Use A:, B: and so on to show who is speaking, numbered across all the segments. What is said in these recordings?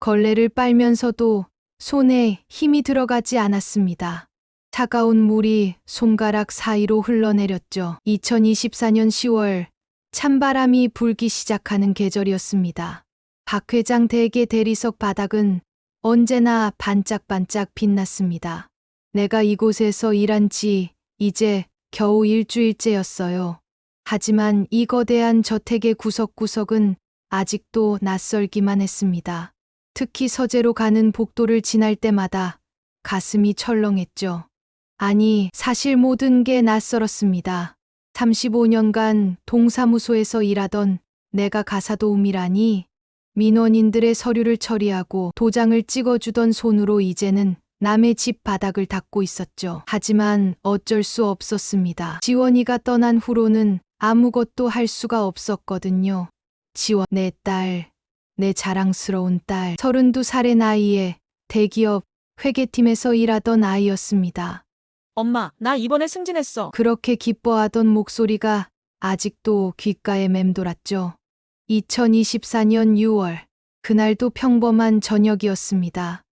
A: 걸레를 빨면서도 손에 힘이 들어가지 않았습니다. 차가운 물이 손가락 사이로 흘러내렸죠. 2024년 10월 찬바람이 불기 시작하는 계절이었습니다. 박 회장 대게 대리석 바닥은 언제나 반짝반짝 빛났습니다. 내가 이곳에서 일한 지 이제 겨우 일주일째였어요. 하지만 이 거대한 저택의 구석구석은 아직도 낯설기만 했습니다. 특히 서재로 가는 복도를 지날 때마다 가슴이 철렁했죠. 아니, 사실 모든 게 낯설었습니다. 35년간 동사무소에서 일하던 내가 가사도우미라니, 민원인들의 서류를 처리하고 도장을 찍어주던 손으로 이제는 남의 집 바닥을 닦고 있었죠. 하지만 어쩔 수 없었습니다. 지원이가 떠난 후로는 아무것도 할 수가 없었거든요. 지원, 내 딸, 내 자랑스러운 딸, 32살의 나이에 대기업 회계팀에서 일하던 아이였습니다.
B: 엄마, 나 이번에 승진했어.
A: 그렇게 기뻐하던 목소리가 아직도 귓가에 맴돌았죠. 2024년 6월, 그날도 평범한 저녁이었습니다.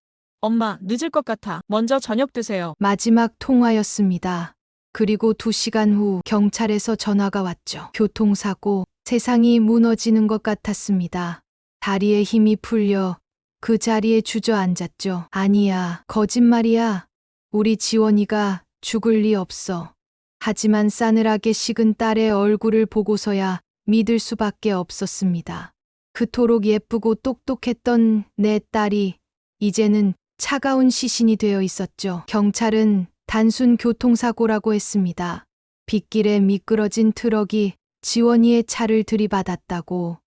B: 엄마, 늦을 것 같아. 먼저 저녁 드세요.
A: 마지막 통화였습니다. 그리고 2시간 후 경찰에서 전화가 왔죠. 교통사고, 세상이 무너지는 것 같았습니다. 다리에 힘이 풀려 그 자리에 주저앉았죠. 아니야, 거짓말이야. 우리 지원이가 죽을 리 없어. 하지만 싸늘하게 식은 딸의 얼굴을 보고서야 믿을 수밖에 없었습니다. 그토록 예쁘고 똑똑했던 내 딸이 이제는 차가운 시신이 되어 있었죠. 경찰은 단순 교통사고라고 했습니다. 빗길에 미끄러진 트럭이 지원이의 차를 들이받았다고.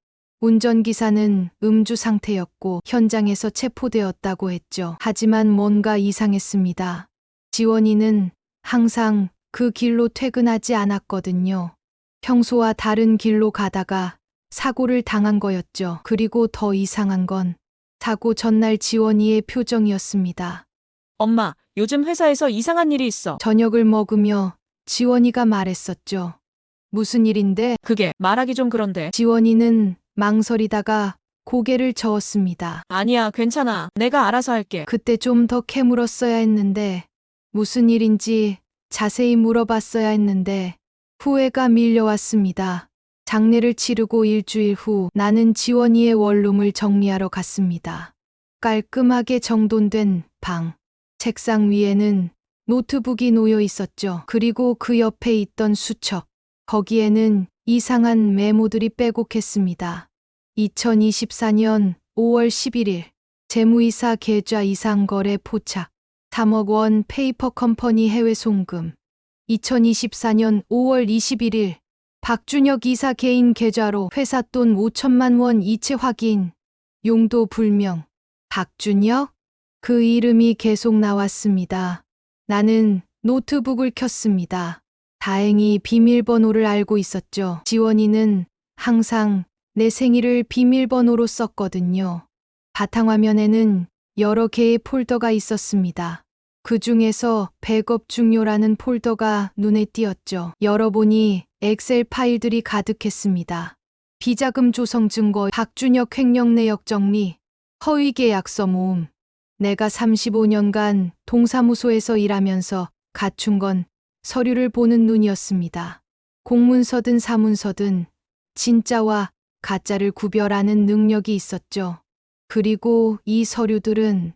A: 운전기사는 음주 상태였고 현장에서 체포되었다고 했죠. 하지만 뭔가 이상했습니다. 지원이는 항상 그 길로 퇴근하지 않았거든요. 평소와 다른 길로 가다가 사고를 당한 거였죠. 그리고 더 이상한 건 사고 전날 지원이의 표정이었습니다.
B: 엄마, 요즘 회사에서 이상한 일이 있어.
A: 저녁을 먹으며 지원이가 말했었죠. 무슨 일인데?
B: 그게 말하기 좀 그런데.
A: 지원이는 망설이다가 고개를 저었습니다.
B: 아니야, 괜찮아. 내가 알아서 할게.
A: 그때 좀 더 캐물었어야 했는데, 무슨 일인지 자세히 물어봤어야 했는데, 후회가 밀려왔습니다. 장례를 치르고 일주일 후 나는 지원이의 원룸을 정리하러 갔습니다. 깔끔하게 정돈된 방. 책상 위에는 노트북이 놓여 있었죠. 그리고 그 옆에 있던 수첩. 거기에는 이상한 메모들이 빼곡했습니다. 2024년 5월 11일 재무이사 계좌 이상거래 포착 3억 원 페이퍼 컴퍼니 해외 송금 2024년 5월 21일 박준혁 이사 개인 계좌로 회사 돈 5천만 원 이체 확인 용도 불명 박준혁? 그 이름이 계속 나왔습니다. 나는 노트북을 켰습니다. 다행히 비밀번호를 알고 있었죠. 지원이는 항상 내 생일을 비밀번호로 썼거든요. 바탕화면에는 여러 개의 폴더가 있었습니다. 그 중에서 백업 중요라는 폴더가 눈에 띄었죠. 열어보니 엑셀 파일들이 가득했습니다. 비자금 조성 증거, 박준혁 횡령 내역 정리, 허위 계약서 모음. 내가 35년간 동사무소에서 일하면서 갖춘 건 서류를 보는 눈이었습니다. 공문서든 사문서든 진짜와 가짜를 구별하는 능력이 있었죠. 그리고 이 서류들은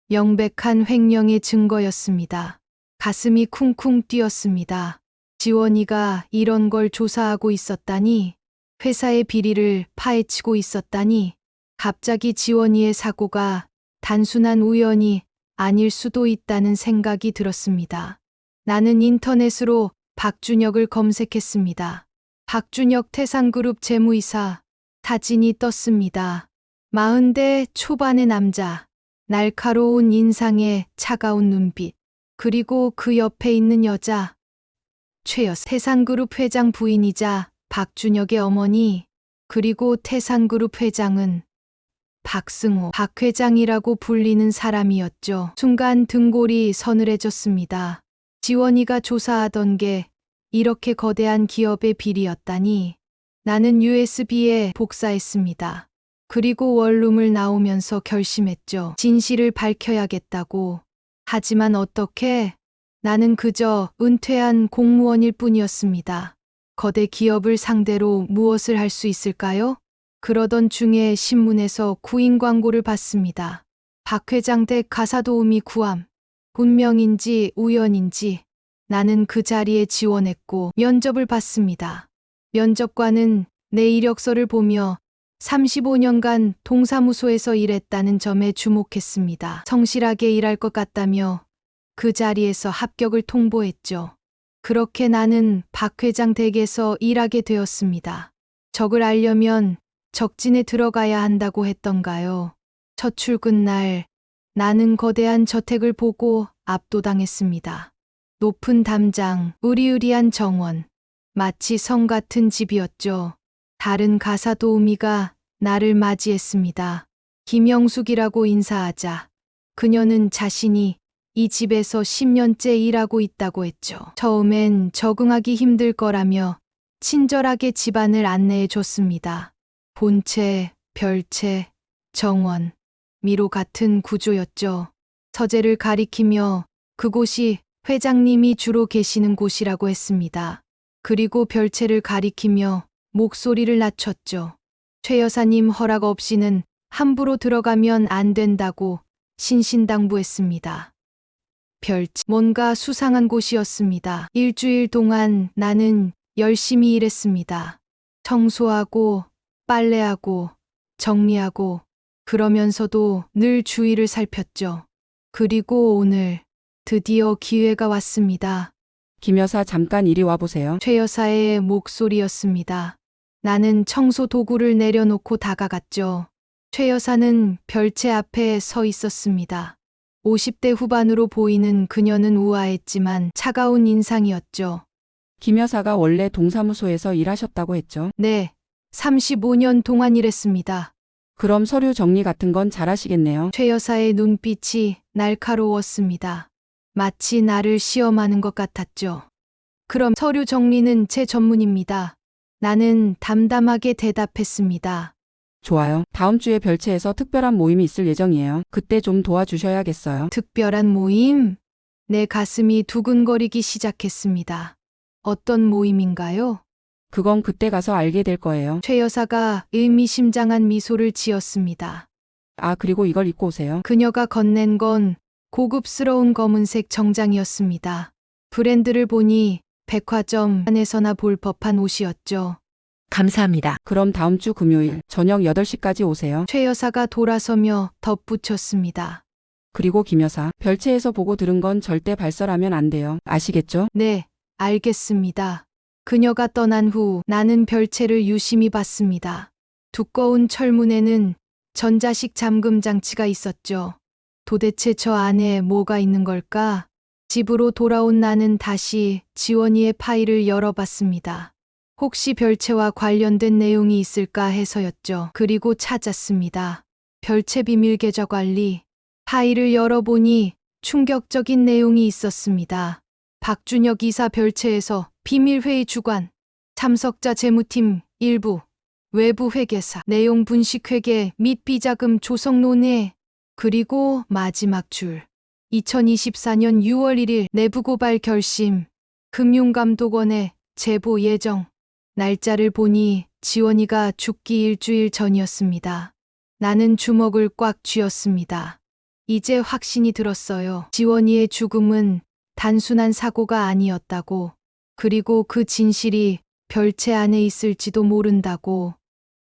A: 명백한 횡령의 증거였습니다. 가슴이 쿵쿵 뛰었습니다. 지원이가 이런 걸 조사하고 있었다니, 회사의 비리를 파헤치고 있었다니, 갑자기 지원이의 사고가 단순한 우연이 아닐 수도 있다는 생각이 들었습니다. 나는 인터넷으로 박준혁을 검색했습니다. 박준혁 태산그룹 재무이사 사진이 떴습니다. 40대 초반의 남자, 날카로운 인상에 차가운 눈빛, 그리고 그 옆에 있는 여자, 최여사, 태산그룹 회장 부인이자 박준혁의 어머니, 그리고 태산그룹 회장은 박승호, 박 회장이라고 불리는 사람이었죠. 순간 등골이 서늘해졌습니다. 지원이가 조사하던 게 이렇게 거대한 기업의 비리였다니. 나는 USB에 복사했습니다. 그리고 원룸을 나오면서 결심했죠. 진실을 밝혀야겠다고. 하지만 어떻게? 나는 그저 은퇴한 공무원일 뿐이었습니다. 거대 기업을 상대로 무엇을 할 수 있을까요? 그러던 중에 신문에서 구인 광고를 봤습니다. 박 회장 댁 가사도우미 구함. 운명인지 우연인지 나는 그 자리에 지원했고 면접을 봤습니다. 면접관은 내 이력서를 보며 35년간 동사무소에서 일했다는 점에 주목했습니다. 성실하게 일할 것 같다며 그 자리에서 합격을 통보했죠. 그렇게 나는 박 회장 댁에서 일하게 되었습니다. 적을 알려면 적진에 들어가야 한다고 했던가요? 첫 출근 날 나는 거대한 저택을 보고 압도당했습니다. 높은 담장, 으리으리한 정원, 마치 성 같은 집이었죠. 다른 가사 도우미가 나를 맞이했습니다. 김영숙이라고 인사하자 그녀는 자신이 이 집에서 10년째 일하고 있다고 했죠. 처음엔 적응하기 힘들 거라며 친절하게 집안을 안내해 줬습니다. 본체, 별체, 정원, 미로 같은 구조였죠. 서재를 가리키며 그곳이 회장님이 주로 계시는 곳이라고 했습니다. 그리고 별체를 가리키며 목소리를 낮췄죠. 최 여사님 허락 없이는 함부로 들어가면 안 된다고 신신당부했습니다. 별체, 뭔가 수상한 곳이었습니다. 일주일 동안 나는 열심히 일했습니다. 청소하고 빨래하고 정리하고 그러면서도 늘 주위를 살폈죠. 그리고 오늘 드디어 기회가 왔습니다.
C: 김 여사 잠깐 이리 와보세요.
A: 최 여사의 목소리였습니다. 나는 청소 도구를 내려놓고 다가갔죠. 최 여사는 별채 앞에 서 있었습니다. 50대 후반으로 보이는 그녀는 우아했지만 차가운 인상이었죠.
C: 김 여사가 원래 동사무소에서 일하셨다고 했죠.
A: 네, 35년 동안 일했습니다.
C: 그럼 서류 정리 같은 건 잘하시겠네요.
A: 최 여사의 눈빛이 날카로웠습니다. 마치 나를 시험하는 것 같았죠. 그럼 서류 정리는 제 전문입니다. 나는 담담하게 대답했습니다.
C: 좋아요. 다음 주에 별채에서 특별한 모임이 있을 예정이에요. 그때 좀 도와주셔야겠어요.
A: 특별한 모임? 내 가슴이 두근거리기 시작했습니다. 어떤 모임인가요?
C: 그건 그때 가서 알게 될 거예요.
A: 최 여사가 의미심장한 미소를 지었습니다.
C: 아, 그리고 이걸 입고 오세요.
A: 그녀가 건넨 건 고급스러운 검은색 정장이었습니다. 브랜드를 보니 백화점 안에서나 볼 법한 옷이었죠.
D: 감사합니다.
C: 그럼 다음 주 금요일 저녁 8시까지 오세요.
A: 최 여사가 돌아서며 덧붙였습니다.
C: 그리고 김 여사, 별채에서 보고 들은 건 절대 발설하면 안 돼요. 아시겠죠?
A: 네, 알겠습니다. 그녀가 떠난 후 나는 별채를 유심히 봤습니다. 두꺼운 철문에는 전자식 잠금 장치가 있었죠. 도대체 저 안에 뭐가 있는 걸까? 집으로 돌아온 나는 다시 지원이의 파일을 열어봤습니다. 혹시 별채와 관련된 내용이 있을까 해서였죠. 그리고 찾았습니다. 별채 비밀 계좌 관리. 파일을 열어보니 충격적인 내용이 있었습니다. 박준혁 이사 별채에서 비밀회의 주관, 참석자 재무팀 일부, 외부 회계사, 내용 분식 회계 및 비자금 조성 논의, 그리고 마지막 줄. 2024년 6월 1일 내부 고발 결심, 금융감독원의 제보 예정. 날짜를 보니 지원이가 죽기 일주일 전이었습니다. 나는 주먹을 꽉 쥐었습니다. 이제 확신이 들었어요. 지원이의 죽음은 단순한 사고가 아니었다고. 그리고 그 진실이 별채 안에 있을지도 모른다고.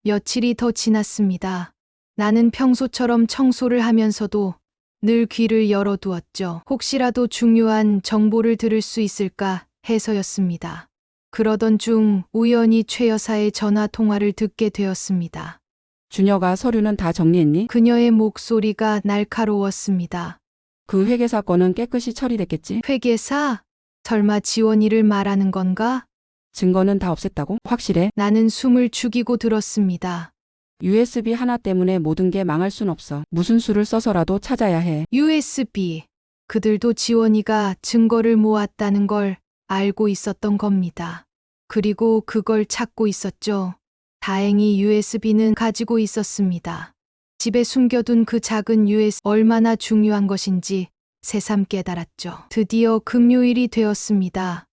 A: 며칠이 더 지났습니다. 나는 평소처럼 청소를 하면서도 늘 귀를 열어두었죠. 혹시라도 중요한 정보를 들을 수 있을까 해서였습니다. 그러던 중 우연히 최 여사의 전화 통화를 듣게 되었습니다.
C: 준혁아, 서류는 다 정리했니?
A: 그녀의 목소리가 날카로웠습니다.
C: 그 회계사 건은 깨끗이 처리됐겠지?
A: 회계사? 설마 지원이를 말하는 건가?
C: 증거는 다 없앴다고? 확실해?
A: 나는 숨을 죽이고 들었습니다.
C: USB 하나 때문에 모든 게 망할 순 없어. 무슨 수를 써서라도 찾아야 해.
A: USB. 그들도 지원이가 증거를 모았다는 걸 알고 있었던 겁니다. 그리고 그걸 찾고 있었죠. 다행히 USB는 가지고 있었습니다. 집에 숨겨둔 그 작은 USB 얼마나 중요한 것인지 새삼 깨달았죠. 드디어 금요일이 되었습니다.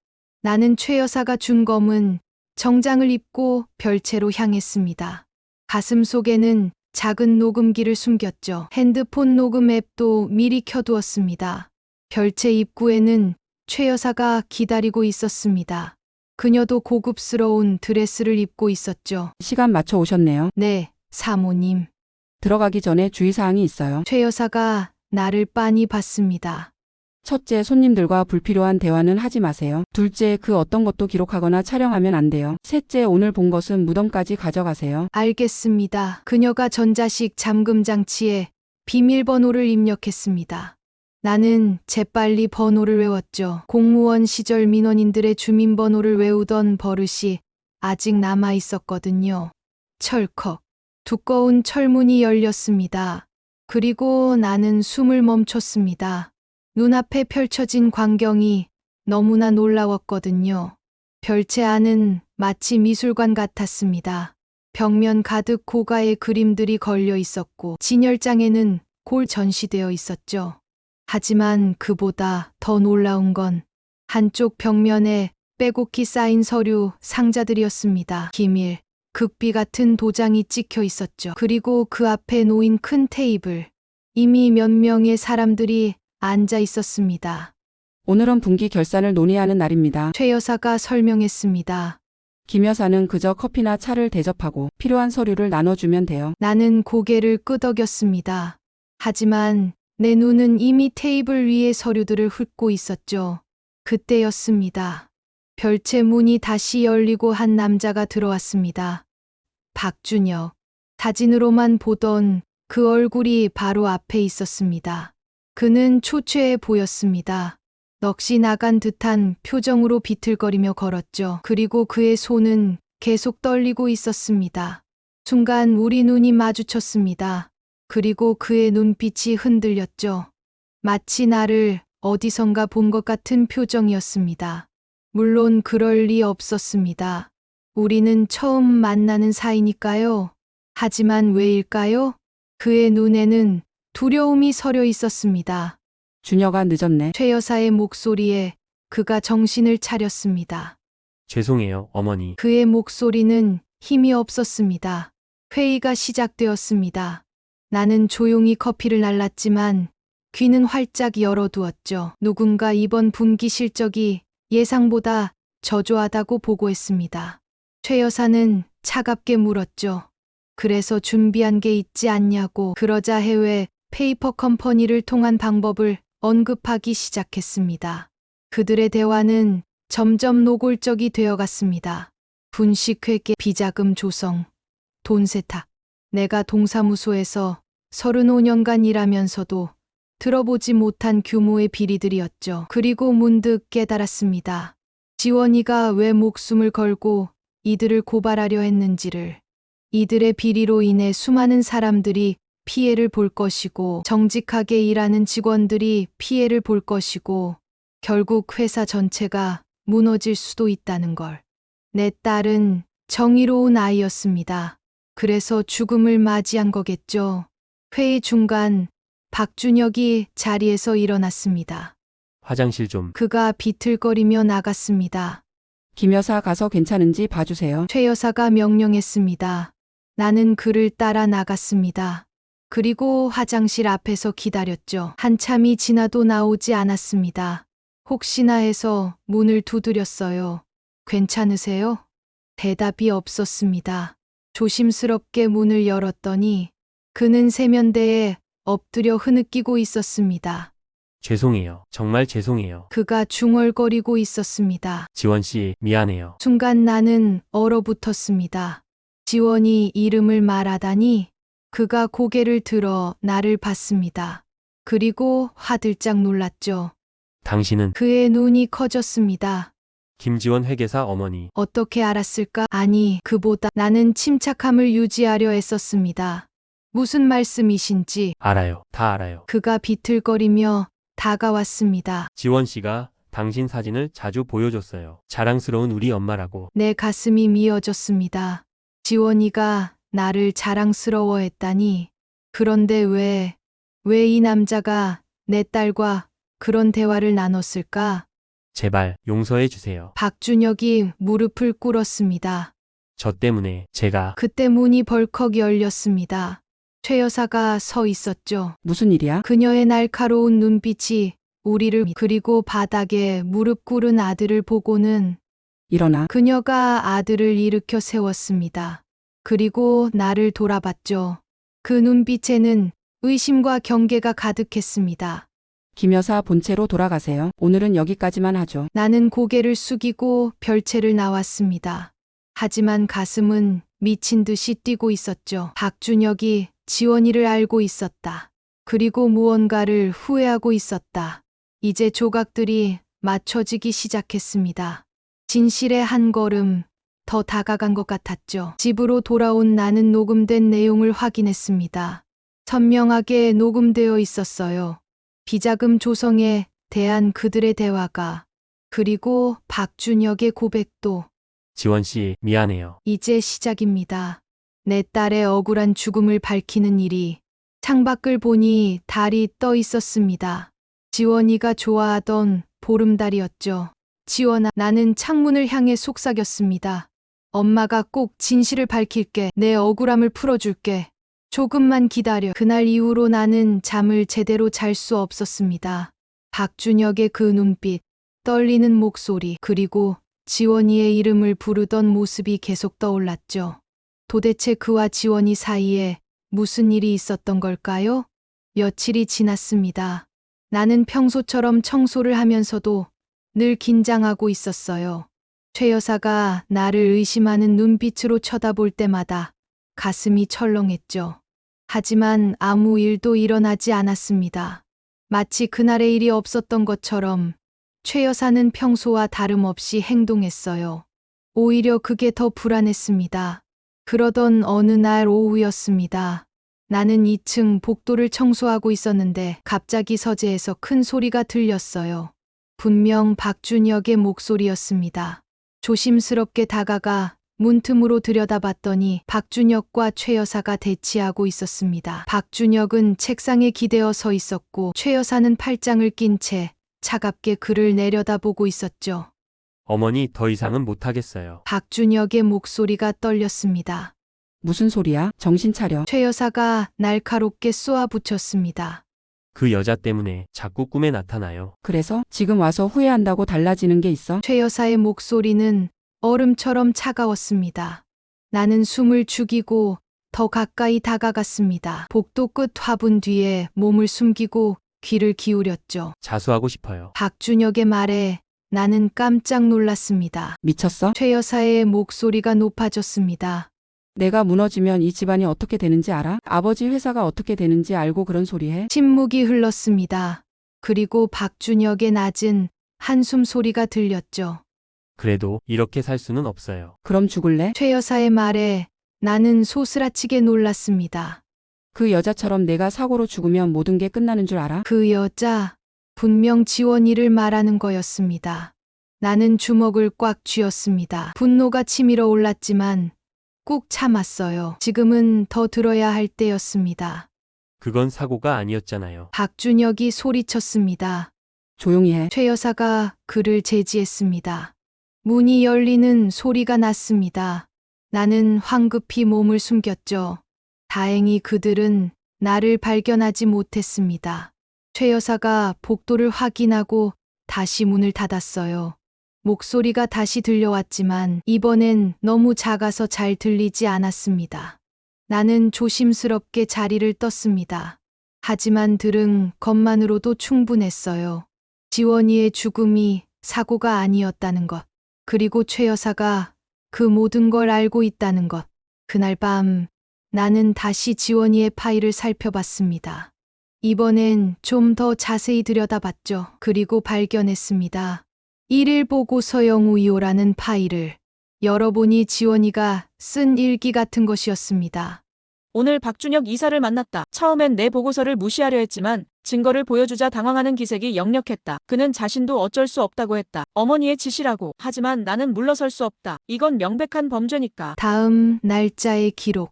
A: 나는 최 여사가 준 검은 정장을 입고 별채로 향했습니다. 가슴 속에는 작은 녹음기를 숨겼죠. 핸드폰 녹음 앱도 미리 켜두었습니다. 별채 입구에는 최 여사가 기다리고 있었습니다. 그녀도 고급스러운 드레스를 입고 있었죠.
C: 시간 맞춰 오셨네요.
A: 네, 사모님.
C: 들어가기 전에 주의사항이 있어요.
A: 최 여사가 나를 빤히 봤습니다.
C: 첫째, 손님들과 불필요한 대화는 하지 마세요. 둘째, 그 어떤 것도 기록하거나 촬영하면 안 돼요. 셋째, 오늘 본 것은 무덤까지 가져가세요.
A: 알겠습니다. 그녀가 전자식 잠금 장치에 비밀번호를 입력했습니다. 나는 재빨리 번호를 외웠죠. 공무원 시절 민원인들의 주민번호를 외우던 버릇이 아직 남아 있었거든요. 철컥. 두꺼운 철문이 열렸습니다. 그리고 나는 숨을 멈췄습니다. 눈앞에 펼쳐진 광경이 너무나 놀라웠거든요. 별채 안은 마치 미술관 같았습니다. 벽면 가득 고가의 그림들이 걸려 있었고 진열장에는 골 전시되어 있었죠. 하지만 그보다 더 놀라운 건 한쪽 벽면에 빼곡히 쌓인 서류 상자들이었습니다. 기밀, 극비 같은 도장이 찍혀 있었죠. 그리고 그 앞에 놓인 큰 테이블. 이미 몇 명의 사람들이 앉아 있었습니다.
C: 오늘은 분기 결산을 논의하는 날입니다.
A: 최 여사가 설명했습니다.
C: 김 여사는 그저 커피나 차를 대접하고 필요한 서류를 나눠주면 돼요.
A: 나는 고개를 끄덕였습니다. 하지만 내 눈은 이미 테이블 위의 서류들을 훑고 있었죠. 그때였습니다. 별채 문이 다시 열리고 한 남자가 들어왔습니다. 박준혁. 사진으로만 보던 그 얼굴이 바로 앞에 있었습니다. 그는 초췌해 보였습니다. 넋이 나간 듯한 표정으로 비틀거리며 걸었죠. 그리고 그의 손은 계속 떨리고 있었습니다. 순간 우리 눈이 마주쳤습니다. 그리고 그의 눈빛이 흔들렸죠. 마치 나를 어디선가 본 것 같은 표정이었습니다. 물론 그럴 리 없었습니다. 우리는 처음 만나는 사이니까요. 하지만 왜일까요? 그의 눈에는 두려움이 서려 있었습니다.
C: 준혁아, 늦었네.
A: 최 여사의 목소리에 그가 정신을 차렸습니다.
D: 죄송해요, 어머니.
A: 그의 목소리는 힘이 없었습니다. 회의가 시작되었습니다. 나는 조용히 커피를 날랐지만 귀는 활짝 열어두었죠. 누군가 이번 분기 실적이 예상보다 저조하다고 보고했습니다. 최 여사는 차갑게 물었죠. 그래서 준비한 게 있지 않냐고. 그러자 해외 페이퍼 컴퍼니를 통한 방법을 언급하기 시작했습니다. 그들의 대화는 점점 노골적이 되어갔습니다. 분식회계, 비자금 조성, 돈 세탁. 내가 동사무소에서 35년간 일하면서도 들어보지 못한 규모의 비리들이었죠. 그리고 문득 깨달았습니다. 지원이가 왜 목숨을 걸고 이들을 고발하려 했는지를. 이들의 비리로 인해 수많은 사람들이 피해를 볼 것이고 정직하게 일하는 직원들이 피해를 볼 것이고 결국 회사 전체가 무너질 수도 있다는 걸. 내 딸은 정의로운 아이였습니다. 그래서 죽음을 맞이한 거겠죠. 회의 중간 박준혁이 자리에서 일어났습니다.
D: 화장실 좀.
A: 그가 비틀거리며 나갔습니다.
C: 김 여사 가서 괜찮은지 봐주세요.
A: 최 여사가 명령했습니다. 나는 그를 따라 나갔습니다. 그리고 화장실 앞에서 기다렸죠. 한참이 지나도 나오지 않았습니다. 혹시나 해서 문을 두드렸어요. 괜찮으세요? 대답이 없었습니다. 조심스럽게 문을 열었더니 그는 세면대에 엎드려 흐느끼고 있었습니다.
D: 죄송해요. 정말 죄송해요.
A: 그가 중얼거리고 있었습니다.
D: 지원 씨, 미안해요.
A: 순간 나는 얼어붙었습니다. 지원이 이름을 말하다니. 그가 고개를 들어 나를 봤습니다. 그리고 화들짝 놀랐죠.
D: 당신은
A: 그의 눈이 커졌습니다.
D: 김지원 회계사 어머니.
A: 어떻게 알았을까? 아니, 그보다 나는 침착함을 유지하려 애썼습니다. 무슨 말씀이신지.
D: 알아요. 다 알아요.
A: 그가 비틀거리며 다가왔습니다.
D: 지원 씨가 당신 사진을 자주 보여줬어요. 자랑스러운 우리 엄마라고.
A: 내 가슴이 미어졌습니다. 지원이가 나를 자랑스러워했다니. 그런데 왜 이 남자가 내 딸과 그런 대화를 나눴을까?
D: 제발 용서해 주세요.
A: 박준혁이 무릎을 꿇었습니다.
D: 저 때문에 제가
A: 그때 문이 벌컥 열렸습니다. 최 여사가 서 있었죠.
C: 무슨 일이야?
A: 그녀의 날카로운 눈빛이 우리를 그리고 바닥에 무릎 꿇은 아들을 보고는
C: 일어나.
A: 그녀가 아들을 일으켜 세웠습니다. 그리고 나를 돌아봤죠. 그 눈빛에는 의심과 경계가 가득했습니다.
C: 김 여사 본체로 돌아가세요. 오늘은 여기까지만 하죠.
A: 나는 고개를 숙이고 별채를 나왔습니다. 하지만 가슴은 미친 듯이 뛰고 있었죠. 박준혁이 지원이를 알고 있었다. 그리고 무언가를 후회하고 있었다. 이제 조각들이 맞춰지기 시작했습니다. 진실의 한 걸음 더 다가간 것 같았죠. 집으로 돌아온 나는 녹음된 내용을 확인했습니다. 선명하게 녹음되어 있었어요. 비자금 조성에 대한 그들의 대화가, 그리고 박준혁의 고백도.
D: 지원 씨 미안해요.
A: 이제 시작입니다. 내 딸의 억울한 죽음을 밝히는 일이. 창밖을 보니 달이 떠 있었습니다. 지원이가 좋아하던 보름달이었죠. 지원아, 나는 창문을 향해 속삭였습니다. 엄마가 꼭 진실을 밝힐게. 내 억울함을 풀어줄게. 조금만 기다려. 그날 이후로 나는 잠을 제대로 잘 수 없었습니다. 박준혁의 그 눈빛, 떨리는 목소리, 그리고 지원이의 이름을 부르던 모습이 계속 떠올랐죠. 도대체 그와 지원이 사이에 무슨 일이 있었던 걸까요? 며칠이 지났습니다. 나는 평소처럼 청소를 하면서도 늘 긴장하고 있었어요. 최 여사가 나를 의심하는 눈빛으로 쳐다볼 때마다 가슴이 철렁했죠. 하지만 아무 일도 일어나지 않았습니다. 마치 그날의 일이 없었던 것처럼 최 여사는 평소와 다름없이 행동했어요. 오히려 그게 더 불안했습니다. 그러던 어느 날 오후였습니다. 나는 2층 복도를 청소하고 있었는데 갑자기 서재에서 큰 소리가 들렸어요. 분명 박준혁의 목소리였습니다. 조심스럽게 다가가 문틈으로 들여다봤더니 박준혁과 최 여사가 대치하고 있었습니다. 박준혁은 책상에 기대어 서 있었고 최 여사는 팔짱을 낀 채 차갑게 그를 내려다보고 있었죠.
D: 어머니 더 이상은 못하겠어요.
A: 박준혁의 목소리가 떨렸습니다.
C: 무슨 소리야? 정신 차려.
A: 최 여사가 날카롭게 쏘아붙였습니다.
D: 그 여자 때문에 자꾸 꿈에 나타나요.
C: 그래서 지금 와서 후회한다고 달라지는 게 있어?
A: 최 여사의 목소리는 얼음처럼 차가웠습니다. 나는 숨을 죽이고 더 가까이 다가갔습니다. 복도 끝 화분 뒤에 몸을 숨기고 귀를 기울였죠.
D: 자수하고 싶어요.
A: 박준혁의 말에 나는 깜짝 놀랐습니다.
C: 미쳤어?
A: 최 여사의 목소리가 높아졌습니다.
C: 내가 무너지면 이 집안이 어떻게 되는지 알아? 아버지 회사가 어떻게 되는지 알고 그런 소리 해?
A: 침묵이 흘렀습니다. 그리고 박준혁의 낮은 한숨 소리가 들렸죠.
D: 그래도 이렇게 살 수는 없어요.
C: 그럼 죽을래?
A: 최 여사의 말에 나는 소스라치게 놀랐습니다.
C: 그 여자처럼 내가 사고로 죽으면 모든 게 끝나는 줄 알아?
A: 그 여자, 분명 지원이를 말하는 거였습니다. 나는 주먹을 꽉 쥐었습니다. 분노가 치밀어 올랐지만 꾹 참았어요. 지금은 더 들어야 할 때였습니다.
D: 그건 사고가 아니었잖아요.
A: 박준혁이 소리쳤습니다.
C: 조용히 해.
A: 최 여사가 그를 제지했습니다. 문이 열리는 소리가 났습니다. 나는 황급히 몸을 숨겼죠. 다행히 그들은 나를 발견하지 못했습니다. 최 여사가 복도를 확인하고 다시 문을 닫았어요. 목소리가 다시 들려왔지만 이번엔 너무 작아서 잘 들리지 않았습니다. 나는 조심스럽게 자리를 떴습니다. 하지만 들은 것만으로도 충분했어요. 지원이의 죽음이 사고가 아니었다는 것, 그리고 최 여사가 그 모든 걸 알고 있다는 것. 그날 밤 나는 다시 지원이의 파일을 살펴봤습니다. 이번엔 좀 더 자세히 들여다봤죠. 그리고 발견했습니다. 1일 보고서용 우요라는 파일을. 열어보니 지원이가 쓴 일기 같은 것이었습니다.
B: 오늘 박준혁 이사를 만났다. 처음엔 내 보고서를 무시하려 했지만 증거를 보여주자 당황하는 기색이 역력했다. 그는 자신도 어쩔 수 없다고 했다. 어머니의 지시라고. 하지만 나는 물러설 수 없다. 이건 명백한 범죄니까.
A: 다음 날짜의 기록.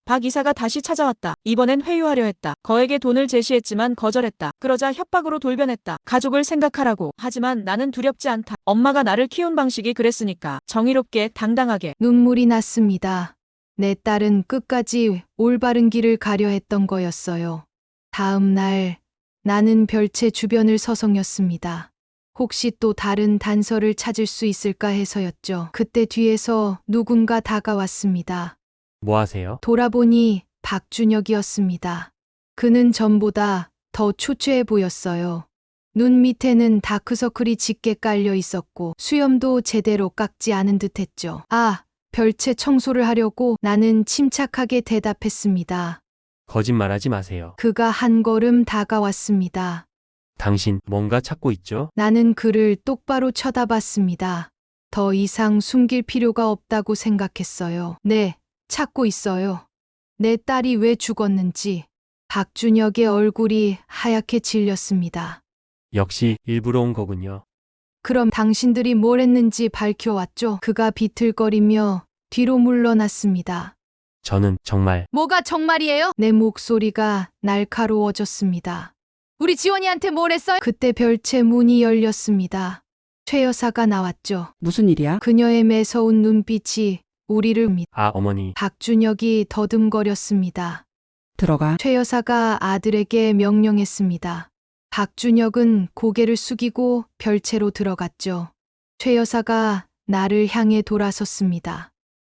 B: 박 이사가 다시 찾아왔다. 이번엔 회유하려 했다. 거액의 돈을 제시했지만 거절했다. 그러자 협박으로 돌변했다. 가족을 생각하라고. 하지만 나는 두렵지 않다. 엄마가 나를 키운 방식이 그랬으니까. 정의롭게 당당하게.
A: 눈물이 났습니다. 내 딸은 끝까지 올바른 길을 가려 했던 거였어요. 다음 날 나는 별채 주변을 서성였습니다. 혹시 또 다른 단서를 찾을 수 있을까 해서였죠. 그때 뒤에서 누군가 다가왔습니다.
D: 뭐 하세요?
A: 돌아보니 박준혁이었습니다. 그는 전보다 더 초췌해 보였어요. 눈 밑에는 다크서클이 짙게 깔려 있었고 수염도 제대로 깎지 않은 듯했죠. 아, 별채 청소를 하려고. 나는 침착하게 대답했습니다.
D: 거짓말하지 마세요.
A: 그가 한 걸음 다가왔습니다.
D: 당신 뭔가 찾고 있죠?
A: 나는 그를 똑바로 쳐다봤습니다. 더 이상 숨길 필요가 없다고 생각했어요. 네, 찾고 있어요. 내 딸이 왜 죽었는지. 박준혁의 얼굴이 하얗게 질렸습니다.
D: 역시 일부러 온 거군요.
A: 그럼 당신들이 뭘 했는지 밝혀왔죠? 그가 비틀거리며 뒤로 물러났습니다.
D: 저는 정말
A: 뭐가 정말이에요? 내 목소리가 날카로워졌습니다. 우리 지원이한테 뭘 했어요? 그때 별채 문이 열렸습니다. 최 여사가 나왔죠.
C: 무슨 일이야?
A: 그녀의 매서운 눈빛이 우리를
D: 아, 어머니.
A: 박준혁이 더듬거렸습니다.
C: 들어가.
A: 최 여사가 아들에게 명령했습니다. 박준혁은 고개를 숙이고 별채로 들어갔죠. 최 여사가 나를 향해 돌아섰습니다.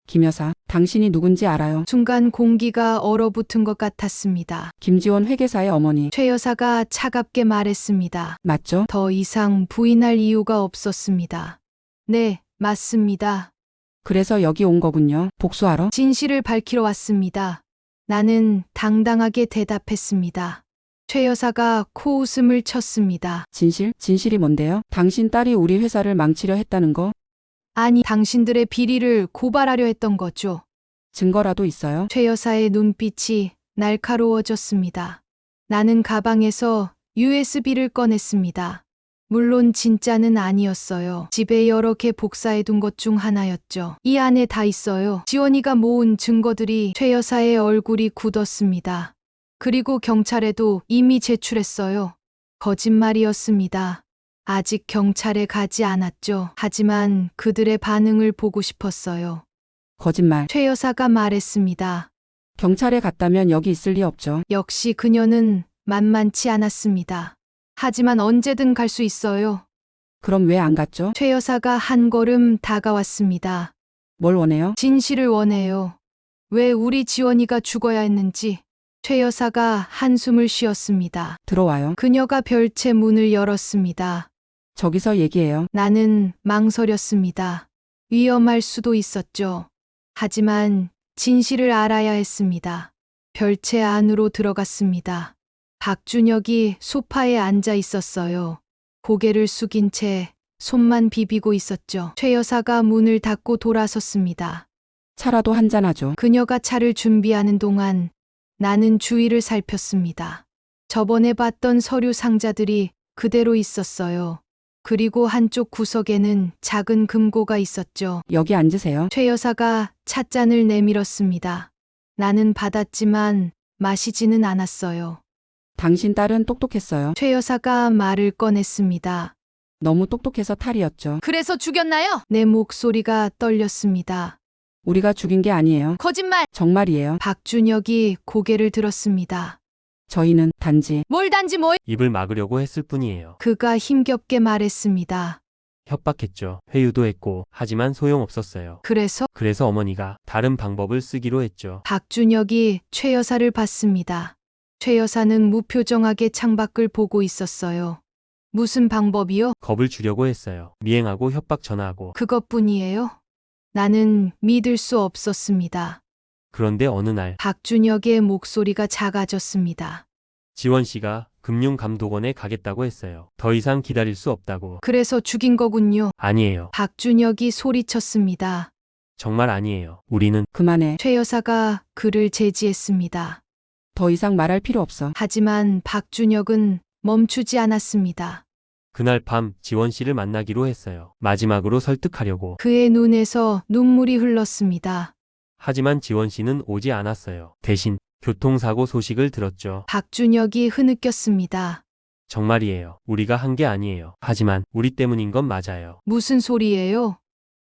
C: 김 여사, 당신이 누군지 알아요?
A: 순간 공기가 얼어붙은 것 같았습니다.
C: 김지원 회계사의 어머니.
A: 최 여사가 차갑게 말했습니다.
C: 맞죠?
A: 더 이상 부인할 이유가 없었습니다. 네, 맞습니다.
C: 그래서 여기 온 거군요. 복수하러?
A: 진실을 밝히러 왔습니다. 나는 당당하게 대답했습니다. 최 여사가 코웃음을 쳤습니다.
C: 진실? 진실이 뭔데요? 당신 딸이 우리 회사를 망치려 했다는 거?
A: 아니, 당신들의 비리를 고발하려 했던 거죠.
C: 증거라도 있어요?
A: 최 여사의 눈빛이 날카로워졌습니다. 나는 가방에서 USB를 꺼냈습니다. 물론 진짜는 아니었어요. 집에 여러 개 복사해둔 것 중 하나였죠. 이 안에 다 있어요. 지원이가 모은 증거들이. 최 여사의 얼굴이 굳었습니다. 그리고 경찰에도 이미 제출했어요. 거짓말이었습니다. 아직 경찰에 가지 않았죠. 하지만 그들의 반응을 보고 싶었어요.
C: 거짓말.
A: 최 여사가 말했습니다.
C: 경찰에 갔다면 여기 있을 리 없죠.
A: 역시 그녀는 만만치 않았습니다. 하지만 언제든 갈 수 있어요.
C: 그럼 왜 안 갔죠?
A: 최 여사가 한 걸음 다가왔습니다.
C: 뭘 원해요?
A: 진실을 원해요. 왜 우리 지원이가 죽어야 했는지. 최 여사가 한숨을 쉬었습니다.
C: 들어와요.
A: 그녀가 별채 문을 열었습니다.
C: 저기서 얘기해요.
A: 나는 망설였습니다. 위험할 수도 있었죠. 하지만 진실을 알아야 했습니다. 별채 안으로 들어갔습니다. 박준혁이 소파에 앉아 있었어요. 고개를 숙인 채 손만 비비고 있었죠. 최 여사가 문을 닫고 돌아섰습니다.
C: 차라도 한잔하죠.
A: 그녀가 차를 준비하는 동안 나는 주위를 살폈습니다. 저번에 봤던 서류 상자들이 그대로 있었어요. 그리고 한쪽 구석에는 작은 금고가 있었죠.
C: 여기 앉으세요.
A: 최 여사가 찻잔을 내밀었습니다. 나는 받았지만 마시지는 않았어요.
C: 당신 딸은 똑똑했어요.
A: 최 여사가 말을 꺼냈습니다.
C: 너무 똑똑해서 탈이었죠.
A: 그래서 죽였나요? 내 목소리가 떨렸습니다.
C: 우리가 죽인 게 아니에요.
A: 거짓말!
C: 정말이에요.
A: 박준혁이 고개를 들었습니다.
C: 저희는 단지
A: 뭘 단지 뭐?
D: 입을 막으려고 했을 뿐이에요.
A: 그가 힘겹게 말했습니다.
D: 협박했죠. 회유도 했고, 하지만 소용없었어요.
A: 그래서
D: 어머니가 다른 방법을 쓰기로 했죠.
A: 박준혁이 최 여사를 봤습니다. 최 여사는 무표정하게 창밖을 보고 있었어요. 무슨 방법이요?
D: 겁을 주려고 했어요. 미행하고 협박 전화하고.
A: 그것뿐이에요? 나는 믿을 수 없었습니다.
D: 그런데 어느 날
A: 박준혁의 목소리가 작아졌습니다.
D: 지원 씨가 금융감독원에 가겠다고 했어요. 더 이상 기다릴 수 없다고.
A: 그래서 죽인 거군요.
D: 아니에요.
A: 박준혁이 소리쳤습니다.
D: 정말 아니에요. 우리는
C: 그만해.
A: 최 여사가 그를 제지했습니다.
C: 더 이상 말할 필요 없어.
A: 하지만 박준혁은 멈추지 않았습니다.
D: 그날 밤 지원 씨를 만나기로 했어요. 마지막으로 설득하려고.
A: 그의 눈에서 눈물이 흘렀습니다.
D: 하지만 지원 씨는 오지 않았어요. 대신 교통사고 소식을 들었죠.
A: 박준혁이 흐느꼈습니다.
D: 정말이에요. 우리가 한 게 아니에요. 하지만 우리 때문인 건 맞아요.
A: 무슨 소리예요?